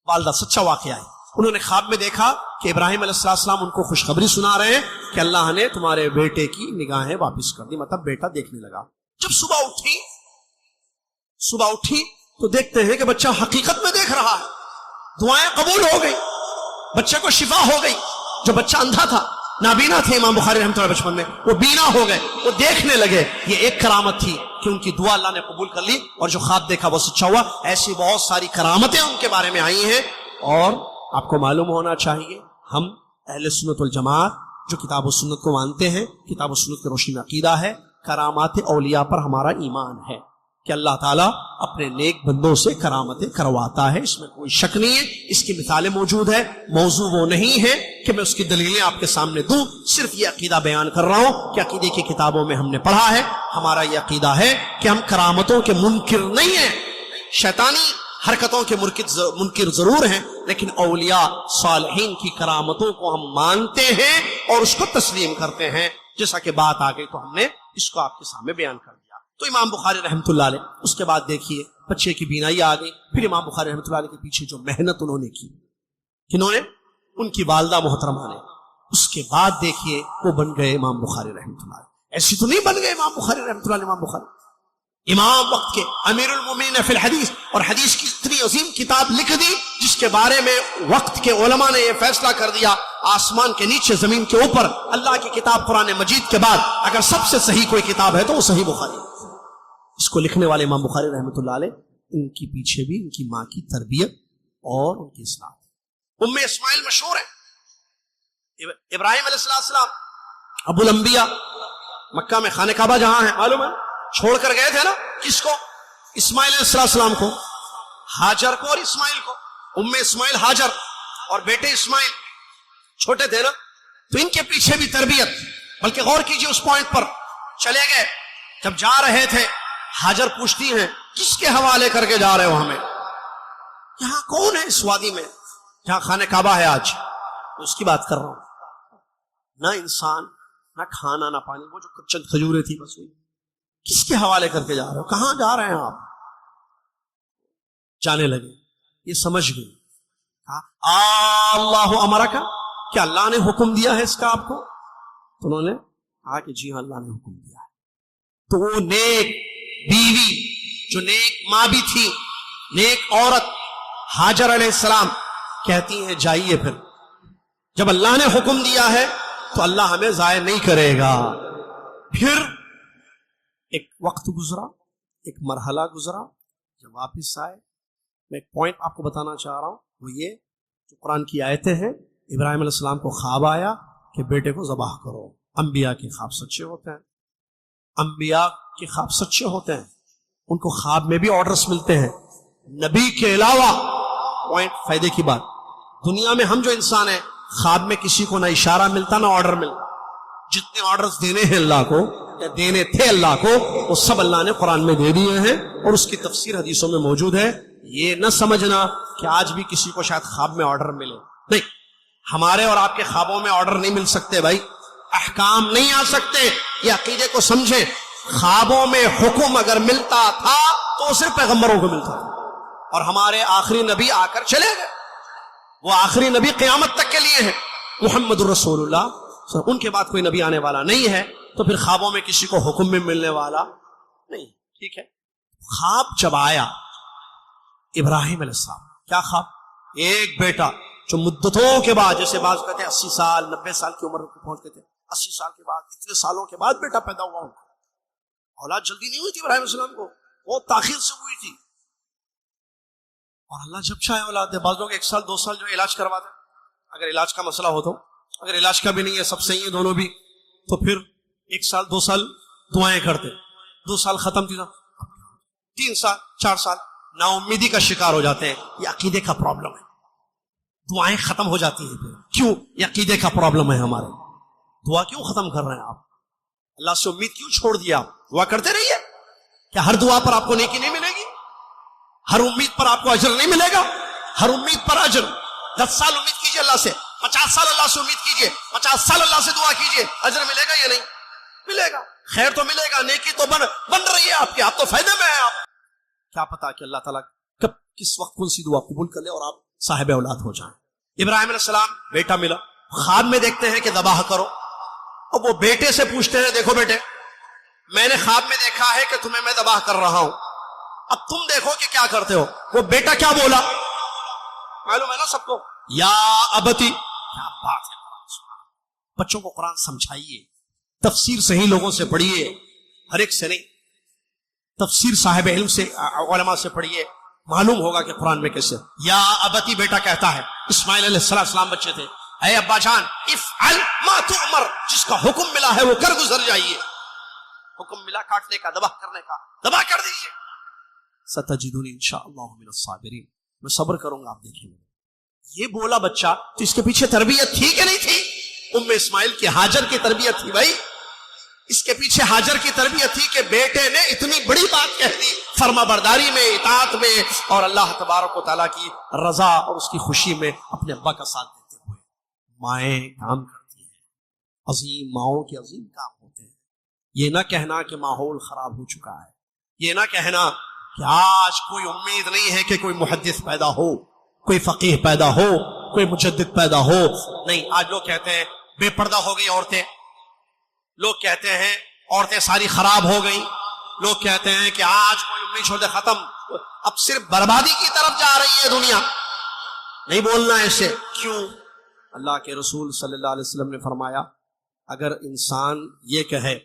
والدہ، سچا واقعہ ہے. انہوں نے خواب میں دیکھا کہ ابراہیم علیہ السلام ان کو خوشخبری سنا رہے ہیں کہ اللہ نے تمہارے بیٹے کی نگاہیں واپس کر دی، مطلب بیٹا دیکھنے لگا. جب صبح اٹھی تو دیکھتے ہیں کہ بچہ حقیقت میں دیکھ رہا ہے، دعائیں قبول ہو گئی، بچے کو شفا ہو گئی. جو بچہ اندھا تھا، نابینا تھے امام بخاری رحمۃ اللہ بچپن میں، وہ بینا ہو گئے، وہ دیکھنے لگے. یہ ایک کرامت تھی کہ ان کی دعا اللہ نے قبول کر لی اور جو خواب دیکھا وہ سچا ہوا. ایسی بہت ساری کرامتیں ان کے بارے میں آئی ہیں. اور آپ کو معلوم ہونا چاہیے، ہم اہل سنت والجماعت جو کتاب و سنت کو مانتے ہیں، کتاب و سنت کی روشنی میں عقیدہ ہے، کرامات اولیاء پر ہمارا ایمان ہے کہ اللہ تعالیٰ اپنے نیک بندوں سے کرامتیں کرواتا ہے، اس میں کوئی شک نہیں ہے. اس کی مثالیں موجود ہے. موضوع وہ نہیں ہے کہ میں اس کی دلیلیں آپ کے سامنے دوں، صرف یہ عقیدہ بیان کر رہا ہوں کہ عقیدے کی کتابوں میں ہم نے پڑھا ہے. ہمارا یہ عقیدہ ہے کہ ہم کرامتوں کے منکر نہیں ہیں، شیطانی حرکتوں کے منکر ضرور ہیں، لیکن اولیاء صالحین کی کرامتوں کو ہم مانتے ہیں اور اس کو تسلیم کرتے ہیں. جیسا کہ بات آ گئی تو ہم نے اس کو آپ کے سامنے بیان کر دیا. تو امام بخاری رحمۃ اللہ علیہ، اس کے بعد دیکھیے بچے کی بینائی آ گئی. پھر امام بخاری رحمۃ اللہ علیہ کے پیچھے جو محنت انہوں نے کی، کنہوں نے؟ ان کی والدہ محترمہ نے. اس کے بعد دیکھیے وہ بن گئے امام بخاری رحمۃ اللہ علیہ. ایسی تو نہیں بن گئے امام بخاری رحمۃ اللہ علیہ. امام بخاری امام وقت کے امیر المومنین فی الحدیث، اور حدیث کی اتنی عظیم کتاب لکھ دی جس کے بارے میں وقت کے علماء نے یہ فیصلہ کر دیا، آسمان کے نیچے زمین کے اوپر اللہ کی کتاب قرآن مجید کے بعد اگر سب سے صحیح کوئی کتاب ہے تو وہ صحیح بخاری. اس کو لکھنے والے امام بخاری رحمۃ اللہ علیہ، ان کی پیچھے بھی ان کی ماں کی تربیت اور ان کی اصلاح. ام اسماعیل مشہور ہے، ابراہیم علیہ السلام ابو الانبیاء مکہ میں خانہ کعبہ جہاں ہے معلوم ہے چھوڑ کر گئے تھے نا کس کو؟ اسماعیل علیہ السلام کو، ہاجر کو اور اسماعیل کو، ام اسماعیل ہاجر اور بیٹے اسماعیل چھوٹے تھے نا، تو ان کے پیچھے بھی تربیت، بلکہ غور کیجئے اس پوائنٹ پر چلے گئے جب جا رہے تھے ہاجر پوچھتی ہیں کس کے حوالے کر کے جا رہے ہو ہمیں؟ یہاں کون ہے اس وادی میں جہاں خانہ کعبہ ہے آج؟ اس کی بات کر رہا ہوں، نہ انسان نہ کھانا نہ پانی، وہ جو چند کھجوریں تھی بس ہوئی، کس کے حوالے کر کے جا رہے ہو؟ کہاں جا رہے ہیں آپ؟ جانے لگے، یہ سمجھ گئی، اللہ امرک، کیا اللہ نے حکم دیا ہے اس کا آپ کو؟ تو انہوں نے کہا کہ جی ہاں اللہ نے حکم دیا ہے۔ تو وہ نیک بیوی جو نیک ماں بھی تھی، نیک عورت ہاجر علیہ السلام کہتی ہیں جائیے، پھر جب اللہ نے حکم دیا ہے تو اللہ ہمیں ضائع نہیں کرے گا۔ پھر ایک وقت گزرا، ایک مرحلہ گزرا، جب واپس آئے، میں ایک پوائنٹ آپ کو بتانا چاہ رہا ہوں، وہ یہ جو قرآن کی آیتیں ہیں، ابراہیم علیہ السلام کو خواب آیا کہ بیٹے کو ذبح کرو۔ انبیاء کے خواب سچے ہوتے ہیں، انبیاء کے خواب سچے ہوتے ہیں، ان کو خواب میں بھی آرڈرز ملتے ہیں نبی کے علاوہ۔ پوائنٹ فائدے کی بات، دنیا میں ہم جو انسان ہیں خواب میں کسی کو نہ اشارہ ملتا نہ آرڈر ملتا، جتنے آرڈرز دینے ہیں اللہ کو یا دینے تھے اللہ کو وہ سب اللہ نے قرآن میں دے دیے ہیں، اور اس کی تفسیر حدیثوں میں موجود ہے۔ یہ نہ سمجھنا کہ آج بھی کسی کو شاید خواب میں آرڈر ملے، نہیں، ہمارے اور آپ کے خوابوں میں آرڈر نہیں مل سکتے بھائی، احکام نہیں آ سکتے، یہ عقیدے کو سمجھیں۔ خوابوں میں حکم اگر ملتا تھا تو صرف پیغمبروں کو ملتا تھا، اور ہمارے آخری نبی آ کر چلے گئے، وہ آخری نبی قیامت تک کے لیے ہیں، محمد الرسول اللہ، ان کے بعد کوئی نبی آنے والا نہیں ہے، تو پھر خوابوں میں کسی کو حکم میں ملنے والا نہیں، ٹھیک ہے۔ خواب جب آیا ابراہیم علیہ السلام، کیا خواب؟ ایک بیٹا جو مدتوں کے بعد، جیسے بعض کہتے ہیں 80 سال 90 سال کی عمر کو پہنچ گئے تھے، 80 سال کے بعد، اتنے سالوں کے بعد بیٹا پیدا ہوا ان کو، اولاد جلدی نہیں ہوئی تھی ابراہیم علیہ السلام کو، بہت تاخیر سے ہوئی تھی، اور اللہ جب چاہے اولاد دے۔ بعض لوگ 1 سال 2 سال جو علاج کرواتے ہیں، اگر علاج کا مسئلہ ہو تو، اگر علاج کا بھی نہیں ہے، سب صحیح ہے دونوں بھی، تو پھر 1 سال 2 سال دعائیں کرتے، 2 سال ختم تھی، 3 سال 4 سال نا امیدی کا شکار ہو جاتے ہیں۔ یہ عقیدے کا پرابلم ہے، دعائیں ختم ہو جاتی ہیں، پھر کیوں؟ یہ عقیدے کا پرابلم ہے ہمارے۔ دعا کیوں ختم کر رہے ہیں آپ؟ اللہ سے امید کیوں چھوڑ دیا؟ دعا کرتے رہیے، کیا ہر دعا پر آپ کو نیکی نہیں ملے گی؟ ہر امید پر آپ کو اجر نہیں ملے گا؟ ہر امید پر اجر، 10 سال امید کیجئے اللہ سے، 50 سال اللہ سے امید کیجئے، 50 سال اللہ سے دعا کیجئے، اجر ملے گا یا نہیں ملے گا؟ خیر تو ملے گا، نیکی تو بن رہی ہے آپ کی، آپ تو فائدے میں ہیں۔ آپ کیا پتا کہ اللہ تعالیٰ کب کس وقت کون سی دعا قبول کر لے اور آپ صاحب اولاد ہو جائیں۔ ابراہیم علیہ السلام بیٹا ملا، خواب میں دیکھتے ہیں کہ ذبح کرو، اور وہ بیٹے سے پوچھتے ہیں دیکھو بیٹے، میں نے خواب میں دیکھا ہے کہ تمہیں میں ذبح کر رہا ہوں، اب تم دیکھو کہ کیا کرتے ہو۔ وہ بیٹا کیا بولا معلوم ہے نا سب کو، یا ابتی۔ کیا بات ہے، بچوں کو قرآن سمجھائیے، تفسیر صحیح لوگوں سے پڑھیے، ہر ایک سے نہیں، تفسیر صاحب علم سے، علماء سے پڑھیے، معلوم ہوگا کہ قرآن میں کیسے۔ یا ابتی بیٹا کہتا ہے، اسماعیل علیہ السلام بچے تھے، اے ابا جان افعل ما تؤمر، جس کا حکم ملا ہے وہ کر گزر جائیے، حکم ملا کاٹنے کا، ذبح کرنے کا، ذبح کر دیجیے۔ ستجدونی انشاءاللہ من الصابرین، میں صبر کروں گا آپ دیکھیں گے۔ یہ بولا بچہ، تو اس کے پیچھے تربیت تھی کہ نہیں تھی؟ ام اسماعیل کی، ہاجر کی تربیت تھی بھائی، اس کے پیچھے ہاجر کی تربیت تھی کہ بیٹے نے اتنی بڑی بات کہہ دی، فرما برداری میں، اطاعت میں، اور اللہ تبارک و تعالیٰ کی رضا اور اس کی خوشی میں اپنے ابا کا ساتھ دیتے ہوئے۔ مائیں کام کرتی ہیں، عظیم ماؤں کے عظیم کام ہوتے ہیں۔ یہ نہ کہنا کہ ماحول خراب ہو چکا ہے، یہ نہ کہنا کہ آج کوئی امید نہیں ہے کہ کوئی محدث پیدا ہو، کوئی فقیہ پیدا ہو، کوئی مجدد پیدا ہو، نہیں۔ آج لوگ کہتے ہیں بے پردہ ہو گئی عورتیں، لوگ کہتے ہیں عورتیں ساری خراب ہو گئیں، لوگ کہتے ہیں کہ آج کوئی امید چھوڑ دے، ختم، اب صرف بربادی کی طرف جا رہی ہے دنیا۔ نہیں بولنا ایسے، کیوں؟ اللہ کے رسول صلی اللہ علیہ وسلم نے فرمایا، اگر انسان یہ کہے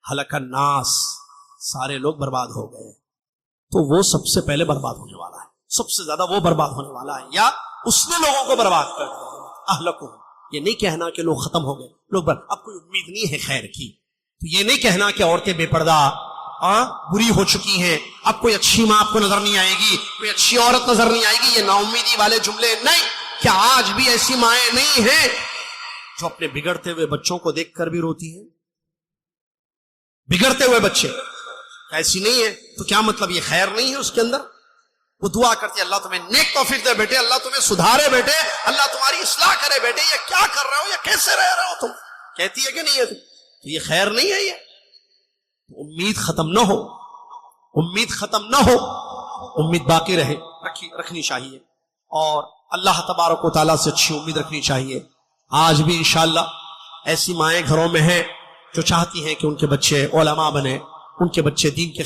ہلک الناس، سارے لوگ برباد ہو گئے، تو وہ سب سے پہلے برباد ہونے والا ہے، سب سے زیادہ وہ برباد ہونے والا ہے، یا اس نے لوگوں کو برباد کر دیا، اہلکہم، یہ نہیں کہنا کہ لوگ ختم ہو گئے، لوگ اب کوئی امید نہیں ہے خیر کی، تو یہ نہیں کہنا کہ عورتیں بے پردہ بری ہو چکی ہیں، اب کوئی اچھی ماں آپ کو نظر نہیں آئے گی، کوئی اچھی عورت نظر نہیں آئے گی، یہ نا امیدی والے جملے نہیں. کیا آج بھی ایسی مائیں نہیں ہیں جو اپنے بگڑتے ہوئے بچوں کو دیکھ کر بھی روتی ہیں؟ بگڑتے ہوئے بچے ایسی نہیں ہے تو کیا مطلب یہ خیر نہیں ہے اس کے اندر؟ وہ دعا کرتی ہے اللہ تمہیں نیک توفیق دے بیٹے، اللہ تمہیں سدھارے بیٹے، اللہ تمہاری اصلاح کرے بیٹے، یہ کیا کر رہے ہو، یہ کیسے رہ رہے ہو تم؟ کہتی ہے کہ نہیں ہے؟ تو یہ خیر نہیں ہے. یہ امید ختم نہ ہو، امید ختم نہ ہو، امید باقی رہے، رکھنی چاہیے، اور اللہ تبارک و تعالیٰ سے اچھی امید رکھنی چاہیے. آج بھی انشاءاللہ ایسی مائیں گھروں میں ہیں جو چاہتی ہیں کہ ان کے بچے علماء بنے، ان کے بچے دین کے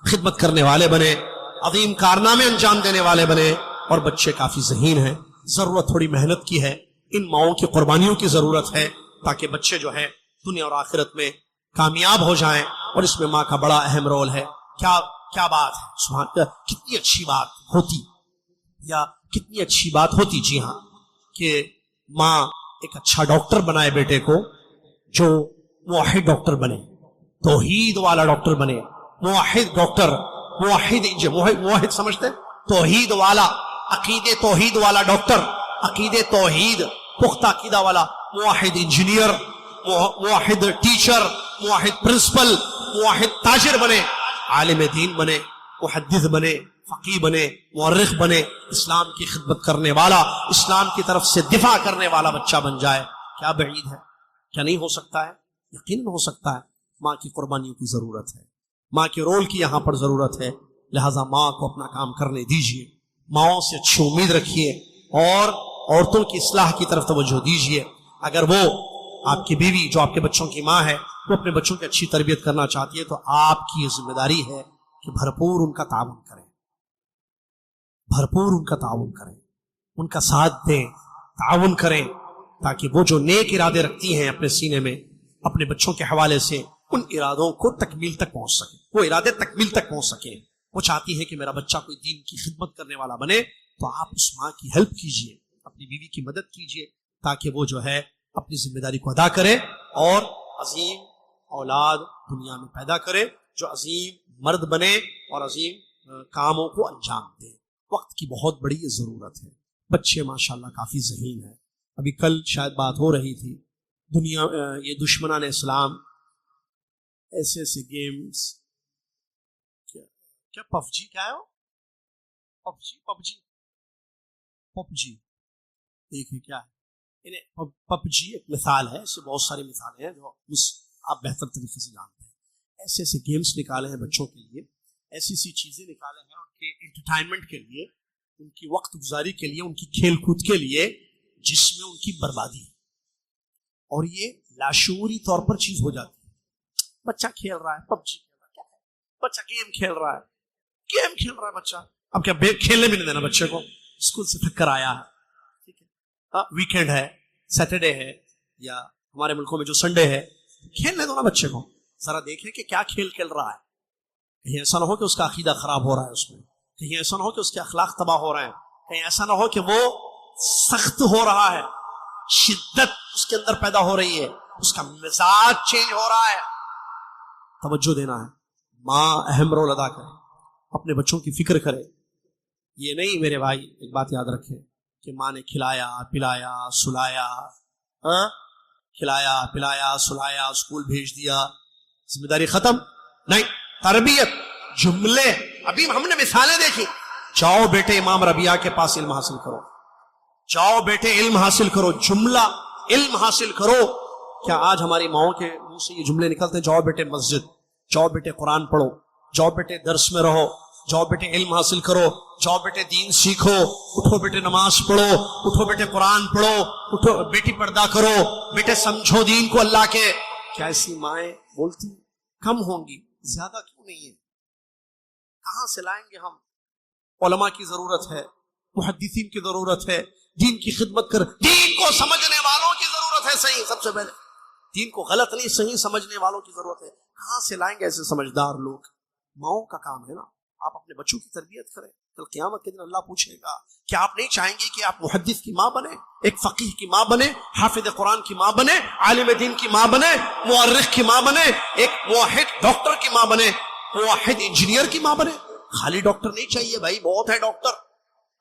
خدمت کرنے والے بنے، عظیم کارنامے انجام دینے والے بنے، اور بچے کافی ذہین ہیں. ضرورت تھوڑی محنت کی ہے، ان ماؤں کی قربانیوں کی ضرورت ہے تاکہ بچے جو ہے دنیا اور آخرت میں کامیاب ہو جائیں، اور اس میں ماں کا بڑا اہم رول ہے. کیا بات ہے، سبحان اللہ، کتنی اچھی بات ہوتی، یا کتنی اچھی بات ہوتی، جی ہاں، کہ ماں ایک اچھا ڈاکٹر بنائے بیٹے کو، جو موحد ڈاکٹر بنے، توحید والا ڈاکٹر بنے، موحد ڈاکٹر، موحد سمجھتے، توحید والا، عقیدے توحید والا ڈاکٹر، عقیدے توحید، پختہ عقیدہ والا، موحد انجینئر، موحد ٹیچر، موحد پرنسپل، موحد تاجر بنے، عالم دین بنے، محدث بنے، فقیہ بنے، مورخ بنے، اسلام کی خدمت کرنے والا، اسلام کی طرف سے دفاع کرنے والا بچہ بن جائے. کیا بعید ہے؟ کیا نہیں ہو سکتا ہے؟ یقیناً ہو سکتا ہے. ماں کی قربانیوں کی ضرورت ہے، ماں کے رول کی یہاں پر ضرورت ہے، لہٰذا ماں کو اپنا کام کرنے دیجئے، ماؤں سے اچھی امید رکھیے، اور عورتوں کی اصلاح کی طرف توجہ دیجئے. اگر وہ آپ کی بیوی جو آپ کے بچوں کی ماں ہے وہ اپنے بچوں کی اچھی تربیت کرنا چاہتی ہے، تو آپ کی یہ ذمہ داری ہے کہ بھرپور ان کا تعاون کریں، بھرپور ان کا تعاون کریں، ان کا ساتھ دیں، تعاون کریں، تاکہ وہ جو نیک ارادے رکھتی ہیں اپنے سینے میں اپنے بچوں کے حوالے سے، ان ارادوں کو تکمیل تک پہنچ سکیں، وہ ارادے تکمیل تک پہنچ سکیں. وہ چاہتی ہے کہ میرا بچہ کوئی دین کی خدمت کرنے والا بنے، تو آپ اس ماں کی ہیلپ کیجئے، اپنی بیوی کی مدد کیجئے، تاکہ وہ جو ہے اپنی ذمہ داری کو ادا کرے اور عظیم اولاد دنیا میں پیدا کرے، جو عظیم مرد بنے اور عظیم کاموں کو انجام دے. وقت کی بہت بڑی ضرورت ہے. بچے ماشاءاللہ کافی ذہین ہیں. ابھی کل شاید بات ہو رہی تھی، دنیا یہ دشمنان اسلام ایسے ایسے گیمز، کیا پب جی، کیا ہے وہ، پب جی دیکھیں کیا ہے. پب جی ایک مثال ہے، اس سے بہت ساری مثالیں ہیں جو آپ بہتر طریقے سے جانتے ہیں. ایسے ایسے گیمز نکالے ہیں بچوں کے لیے، ایسی ایسی چیزیں نکالے ہیں ان کے انٹرٹینمنٹ کے لیے، ان کی وقت گزاری کے لیے، ان کی کھیل کود کے لیے، جس میں ان کی بربادی ہے، اور یہ لاشعوری طور پر چیز ہو جاتی ہے. بچہ کھیل رہا ہے پب جی، کیا ہے، بچہ گیم کھیل رہا ہے بچہ. اب کیا کھیلنے بھی نہیں دینا بچے کو؟ اسکول سے تھک کر آیا ہے، ٹھیک ہے، ویکینڈ ہے، سیٹرڈے ہے، یا ہمارے ملکوں میں جو سنڈے ہے، کھیلنے دو نا بچے کو. ذرا دیکھیں کہ کیا کھیل کھیل رہا ہے. کہیں ایسا نہ ہو کہ اس کا عقیدہ خراب ہو رہا ہے اس میں، کہیں ایسا نہ ہو کہ اس کے اخلاق تباہ ہو رہے ہیں، کہیں ایسا نہ ہو کہ وہ سخت ہو رہا ہے، شدت اس کے اندر پیدا ہو رہی ہے، اس کا مزاج چینج ہو رہا ہے. توجہ دینا ہے. ماں اہم رول ادا کرے، اپنے بچوں کی فکر کرے. یہ نہیں میرے بھائی، ایک بات یاد رکھیں کہ ماں نے کھلایا پلایا سلایا، کھلایا پلایا سلایا، اسکول بھیج دیا، ذمہ داری ختم؟ نہیں. تربیت، جملے، ابھی ہم نے مثالیں دیکھی. جاؤ بیٹے امام ربیعہ کے پاس علم حاصل کرو، جاؤ بیٹے علم حاصل کرو، جملہ علم حاصل کرو. کیا آج ہماری ماؤں کے منہ سے یہ جملے نکلتے ہیں؟ جاؤ بیٹے مسجد، جاؤ بیٹے قرآن پڑھو، جاؤ بیٹے درس میں رہو، جاؤ بیٹے علم حاصل کرو، جاؤ بیٹے دین سیکھو، اٹھو بیٹے نماز پڑھو، اٹھو بیٹے قرآن پڑھو، اٹھو بیٹی پردہ کرو، بیٹے سمجھو دین کو اللہ کے. کیا ایسی مائیں بولتی؟ کم ہوں گی، زیادہ کیوں نہیں ہے؟ کہاں سے لائیں گے ہم؟ علماء کی ضرورت ہے، محدثین کی ضرورت ہے، دین کی خدمت کر، دین کو سمجھنے والوں کی ضرورت ہے. صحیح، سب سے پہلے دین کو غلط نہیں صحیح سمجھنے والوں کی ضرورت ہے. کہاں سے لائیں گے ایسے سمجھدار لوگ؟ ماؤں کا کام ہے نا. آپ اپنے بچوں کی تربیت کریں، کل قیامت کے دن اللہ پوچھے گا کیا آپ نہیں چاہیں گے کہ آپ محدث کی ماں بنے، ایک فقیہ کی ماں بنے، حافظ قرآن کی ماں بنے، عالم دین کی ماں بنے، مورخ کی ماں بنے، ایک موحد ڈاکٹر کی ماں بنے، موحد انجینئر کی ماں بنے؟ خالی ڈاکٹر نہیں چاہیے بھائی، بہت ہے ڈاکٹر،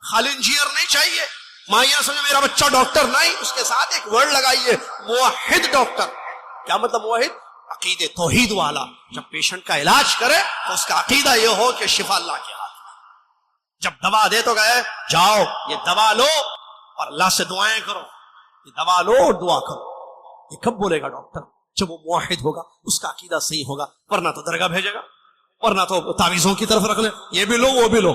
خالی انجینئر نہیں چاہیے، ماں یہ سمجھے میرا بچہ ڈاکٹر نہیں، اس کے ساتھ ایک ورڈ لگائیے موحد ڈاکٹر۔ کیا مطلب موحد؟ عقیدے توحید والا، جب پیشنٹ کا علاج کرے تو اس کا عقیدہ یہ ہو کہ شفا اللہ کے ہاتھ میں، جب دوا دے تو گئے جاؤ یہ دوا لو اور اللہ سے دعائیں کرو، یہ دوا لو اور دعا کرو۔ یہ کب بولے گا ڈاکٹر؟ جب وہ موحد ہوگا، اس کا عقیدہ صحیح ہوگا، ورنہ تو درگاہ بھیجے گا، ورنہ تو تعویذوں کی طرف رکھ لے، یہ بھی لو وہ بھی لو۔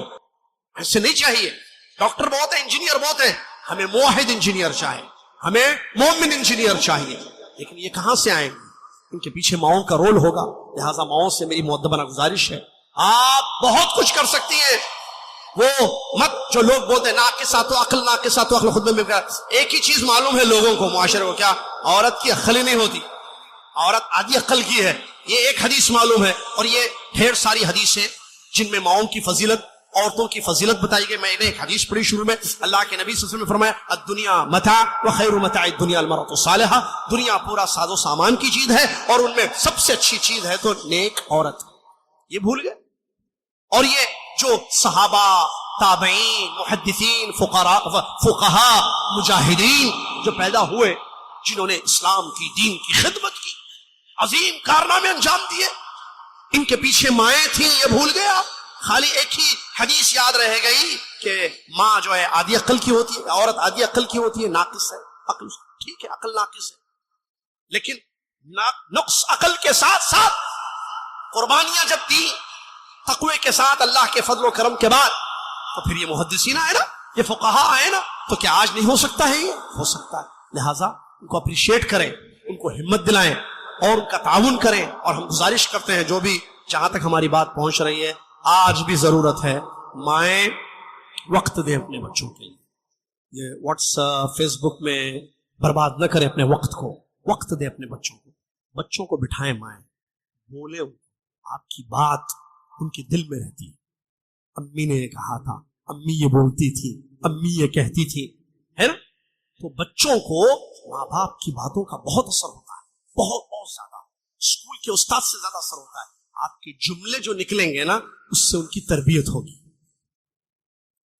ایسے نہیں چاہیے، ڈاکٹر بہت ہے، انجینئر بہت ہے، ہمیں موحد انجینئر چاہیے، ہمیں مومن انجینئر چاہیے، لیکن یہ کہاں سے آئیں گے؟ ان کے پیچھے ماؤں کا رول ہوگا۔ لہٰذا ماؤں سے میری مؤدبانہ گزارش ہے، آپ بہت کچھ کر سکتی ہیں، وہ مت جو لوگ بولتے ہیں ناقصات عقل، ناقصات عقل، خود میں ایک ہی چیز معلوم ہے لوگوں کو، معاشرے کو، کیا؟ عورت کی عقل ہی نہیں ہوتی، عورت آدھی عقل کی ہے، یہ ایک حدیث معلوم ہے، اور یہ ڈھیر ساری حدیثیں جن میں ماؤں کی فضیلت، عورتوں کی فضیلت بتائی گئی۔ میں نے ایک حدیث پڑھی شروع میں، اللہ کے نبی صلی اللہ علیہ وسلم نے فرمایا الدنیا متاع وخیر متاع الدنیا المرأة الصالحہ، دنیا پورا ساز و سامان کی چیز ہے اور ان میں سب سے اچھی چیز ہے تو نیک عورت۔ یہ بھول گئے؟ اور یہ جو صحابہ، تابعین، محدثین، فقہاء، مجاہدین جو پیدا ہوئے، جنہوں نے اسلام کی، دین کی خدمت کی، عظیم کارنامے انجام دیے، ان کے پیچھے مائیں تھیں، یہ بھول گیا؟ خالی ایک ہی حدیث یاد رہ گئی کہ ماں جو ہے آدھی عقل کی ہوتی ہے، عورت آدھی عقل کی ہوتی ہے، ناقص ہے عقل، ٹھیک ہے عقل ناقص ہے، لیکن نقص عقل کے ساتھ ساتھ قربانیاں جب دی تقوی کے ساتھ اللہ کے فضل و کرم کے بعد، تو پھر یہ محدثین آئے نا، یہ فقہاء آئے نا، تو کیا آج نہیں ہو سکتا ہے؟ یہ ہو سکتا ہے۔ لہٰذا ان کو اپریشیٹ کریں، ان کو ہمت دلائیں اور ان کا تعاون کریں، اور ہم گزارش کرتے ہیں جو بھی جہاں تک ہماری بات پہنچ رہی ہے، آج بھی ضرورت ہے مائیں وقت دیں اپنے بچوں کے لیے، یہ واٹس فیس بک میں برباد نہ کریں اپنے وقت کو، وقت دیں اپنے بچوں کو، بچوں کو بٹھائیں، مائیں بولے، آپ کی بات ان کے دل میں رہتی ہے، امی نے یہ کہا تھا، امی یہ بولتی تھی، امی یہ کہتی تھی، ہے نا؟ تو بچوں کو ماں باپ کی باتوں کا بہت اثر ہوتا ہے، بہت بہت زیادہ، اسکول کے استاد سے زیادہ اثر ہوتا ہے۔ آپ کے جملے جو نکلیں گے نا، اس سے ان کی تربیت ہوگی۔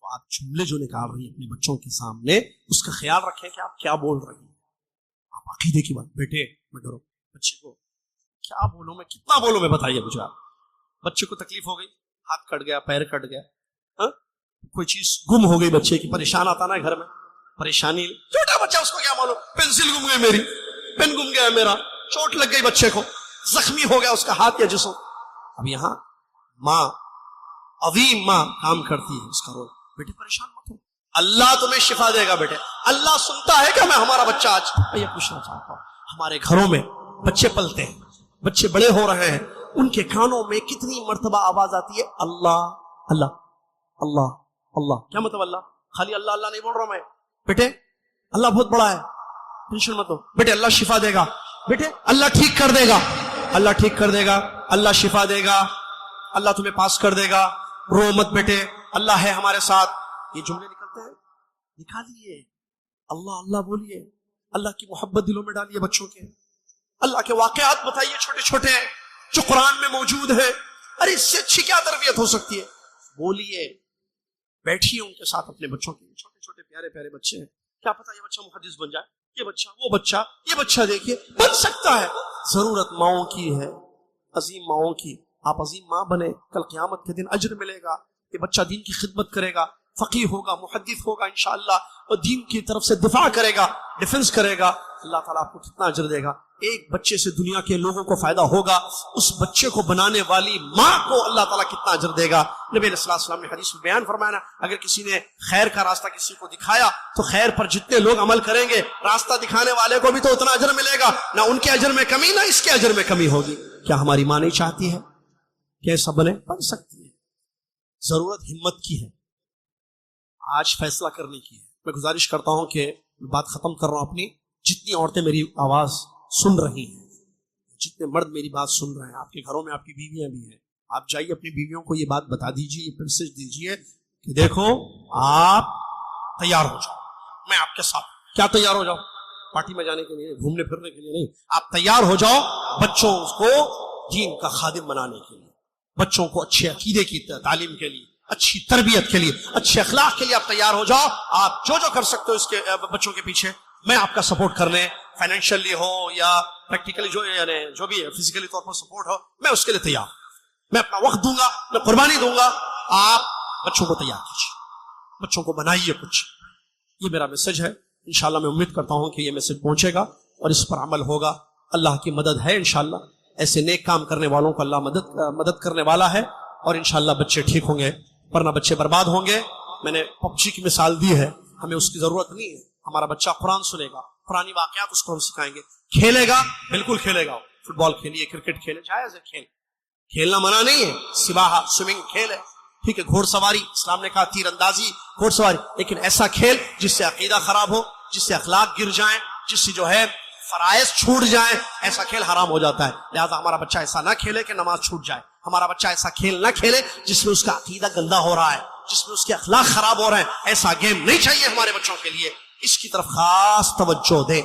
تو آپ جملے جو نکال رہی ہیں اپنے بچوں کے سامنے، اس کا خیال رکھیں کہ آپ کیا بول رہی ہیں۔ آپ عقیدے کی بات، بیٹے میں ڈرو، بچے کو کیا بولوں میں، کتنا بولوں میں، بتائیے مجھے آپ۔ بچے کو تکلیف ہو گئی، ہاتھ کٹ گیا، پیر کٹ گیا، ہاں کوئی چیز گم ہو گئی، بچے کی پریشان آتا نا گھر میں، پریشانی، چھوٹا بچہ اس کو کیا معلوم، پینسل گم گئی میری، پین گم گیا میرا، چوٹ لگ گئی بچے کو، زخمی ہو گیا اس کا ہاتھ یا جسم۔ اب یہاں ماں، عظیم ماں کام کرتی ہے، اس کا رول، بیٹے پریشان مت ہو، اللہ تمہیں شفا دے گا بیٹے، اللہ سنتا ہے کہ میں ہمارا بچہ آج یہ پوچھنا چاہتا ہوں، ہمارے گھروں میں بچے پلتے ہیں، بچے بڑے ہو رہے ہیں، ان کے کانوں میں کتنی مرتبہ آواز آتی ہے اللہ اللہ اللہ اللہ۔ کیا مطلب اللہ؟ خالی اللہ اللہ نہیں بول رہا میں، بیٹے اللہ بہت بڑا ہے، ٹینشن مت ہو بیٹے، اللہ شفا دے گا بیٹے، اللہ ٹھیک کر دے گا، اللہ ٹھیک کر دے گا، اللہ شفا دے گا، اللہ تمہیں پاس کر دے گا، رو مت بیٹے، اللہ ہے ہمارے ساتھ۔ یہ جملے نکلتے ہیں، نکالیے، اللہ اللہ بولیے، اللہ کی محبت دلوں میں ڈالیے بچوں کے، اللہ کے واقعات بتائیے چھوٹے چھوٹے جو قرآن میں موجود ہے۔ ارے اس سے اچھی کیا تربیت ہو سکتی ہے؟ بولیے، بیٹھیے ان کے ساتھ اپنے بچوں کے، چھوٹے چھوٹے پیارے پیارے بچے ہیں، کیا پتا یہ بچہ محدث بن جائے، یہ بچہ وہ بچہ، یہ بچہ دیکھیے بن سکتا ہے۔ ضرورت ماؤں کی ہے، عظیم ماؤں کی۔ آپ عظیم ماں بنے، کل قیامت کے دن اجر ملے گا، یہ بچہ دین کی خدمت کرے گا، فقیہ ہوگا، محدث ہوگا انشاءاللہ، اور دین کی طرف سے دفاع کرے گا، ڈیفنس کرے گا، اللہ تعالیٰ آپ کو کتنا اجر دے گا۔ ایک بچے سے دنیا کے لوگوں کو فائدہ ہوگا، اس بچے کو بنانے والی ماں کو اللہ تعالیٰ کتنا اجر دے گا۔ نبی علیہ السلام نے حدیث میں بیان فرمایا نا، اگر کسی نے خیر کا راستہ کسی کو دکھایا تو خیر پر جتنے لوگ عمل کریں گے، راستہ دکھانے والے کو بھی تو اتنا اجر ملے گا، نہ ان کے اجر میں کمی نہ اس کے اجر میں کمی ہوگی۔ کیا ہماری ماں نہیں چاہتی ہے کہ ایسا بنے؟ بن سکتی ہے، ضرورت ہمت کی ہے، آج فیصلہ کرنے کی ہے۔ میں گزارش کرتا ہوں کہ بات ختم کر رہا ہوں اپنی، جتنی عورتیں میری آواز سن رہی ہیں، جتنے مرد میری بات سن رہے ہیں، آپ کے گھروں میں آپ کی بیویاں بھی ہیں، آپ جائیے اپنی بیویوں کو یہ بات بتا دیجیے، یہ میسج دیجیے، کہ دیکھو آپ تیار ہو جاؤ، میں آپ کے ساتھ. کیا تیار ہو جاؤ؟ پارٹی میں جانے کے لیے، گھومنے پھرنے کے لیے نہیں. آپ تیار ہو جاؤ بچوں کو دین کا خادم بنانے کے لیے، بچوں کو اچھے عقیدے کی تعلیم کے لیے، اچھی تربیت کے لیے، اچھے اخلاق کے لیے آپ تیار ہو جاؤ. آپ جو جو کر سکتے ہو اس کے بچوں کے پیچھے میں آپ کا سپورٹ کرنے، فائنینشلی ہو یا پریکٹیکلی یعنی جو بھی فزیکلی طور پر سپورٹ ہو، میں اس کے لیے تیار. میں اپنا وقت دوں گا، میں قربانی دوں گا. آپ بچوں کو تیار کیجیے، بچوں کو بنائیے کچھ. یہ میرا میسج ہے. انشاءاللہ میں امید کرتا ہوں کہ یہ میسج پہنچے گا اور اس پر عمل ہوگا. اللہ کی مدد ہے انشاءاللہ. ایسے نیک کام کرنے والوں کو اللہ مدد کرنے والا ہے، اور انشاءاللہ بچے ٹھیک ہوں گے، ورنہ بچے برباد ہوں گے. میں نے PUBG کی مثال دی ہے، ہمیں اس کی ضرورت نہیں ہے. ہمارا بچہ قرآن سنے گا، قرآنی واقعات اس کو ہم سکھائیں گے. کھیلے گا، بالکل کھیلے گا. فٹ بال کھیلیے، کرکٹ کھیلے، جائز ہے کھیل، کھیلنا منع نہیں ہے. سباحہ، سوئمنگ کھیل ہے، ٹھیک ہے. گھوڑ سواری اسلام نے کہا، تیر اندازی، گھوڑ سواری، لیکن ایسا کھیل جس سے عقیدہ خراب ہو، جس سے اخلاق گر جائیں، جس سے جو ہے فرائض چھوٹ جائیں، ایسا کھیل حرام ہو جاتا ہے. لہذا ہمارا بچہ ایسا نہ کھیلے کہ نماز چھوٹ جائے. ہمارا بچہ ایسا کھیل نہ کھیلے جس میں اس کا عقیدہ گندا ہو رہا ہے، جس میں اس کے اخلاق خراب ہو رہے ہیں. ایسا گیم نہیں چاہیے ہمارے بچوں کے لیے. اس کی طرف خاص توجہ دیں.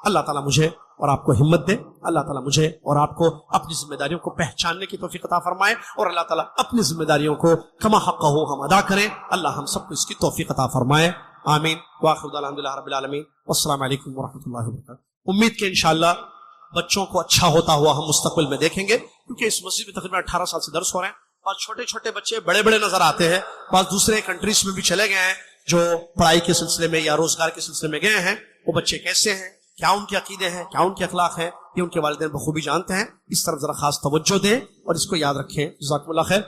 اللہ تعالیٰ مجھے اور آپ کو ہمت دے. اللہ تعالیٰ مجھے اور آپ کو اپنی ذمہ داریوں کو پہچاننے کی توفیق عطا فرمائے، اور اللہ تعالیٰ اپنی ذمہ داریوں کو کما حق ہو ہم ادا کریں. اللہ ہم سب کو اس کی توفیق عطا فرمائے. آمین. وآخر دعوانا الحمدللہ رب العالمین، والسلام علیکم ورحمۃ اللہ وبرکاتہ. امید کہ انشاءاللہ بچوں کو اچھا ہوتا ہوا ہم مستقبل میں دیکھیں گے، کیونکہ اس مسجد میں تقریباً 18 سال سے درس ہو رہے ہیں. بعض چھوٹے چھوٹے بچے بڑے بڑے نظر آتے ہیں، بعض دوسرے کنٹریز میں بھی چلے گئے ہیں جو پڑھائی کے سلسلے میں یا روزگار کے سلسلے میں گئے ہیں. وہ بچے کیسے ہیں، کیا ان کے عقیدے ہیں، کیا ان کے اخلاق ہیں، یہ ان کے والدین بخوبی جانتے ہیں. اس طرف ذرا خاص توجہ دیں اور اس کو یاد رکھیں. جزاکم اللہ خیر.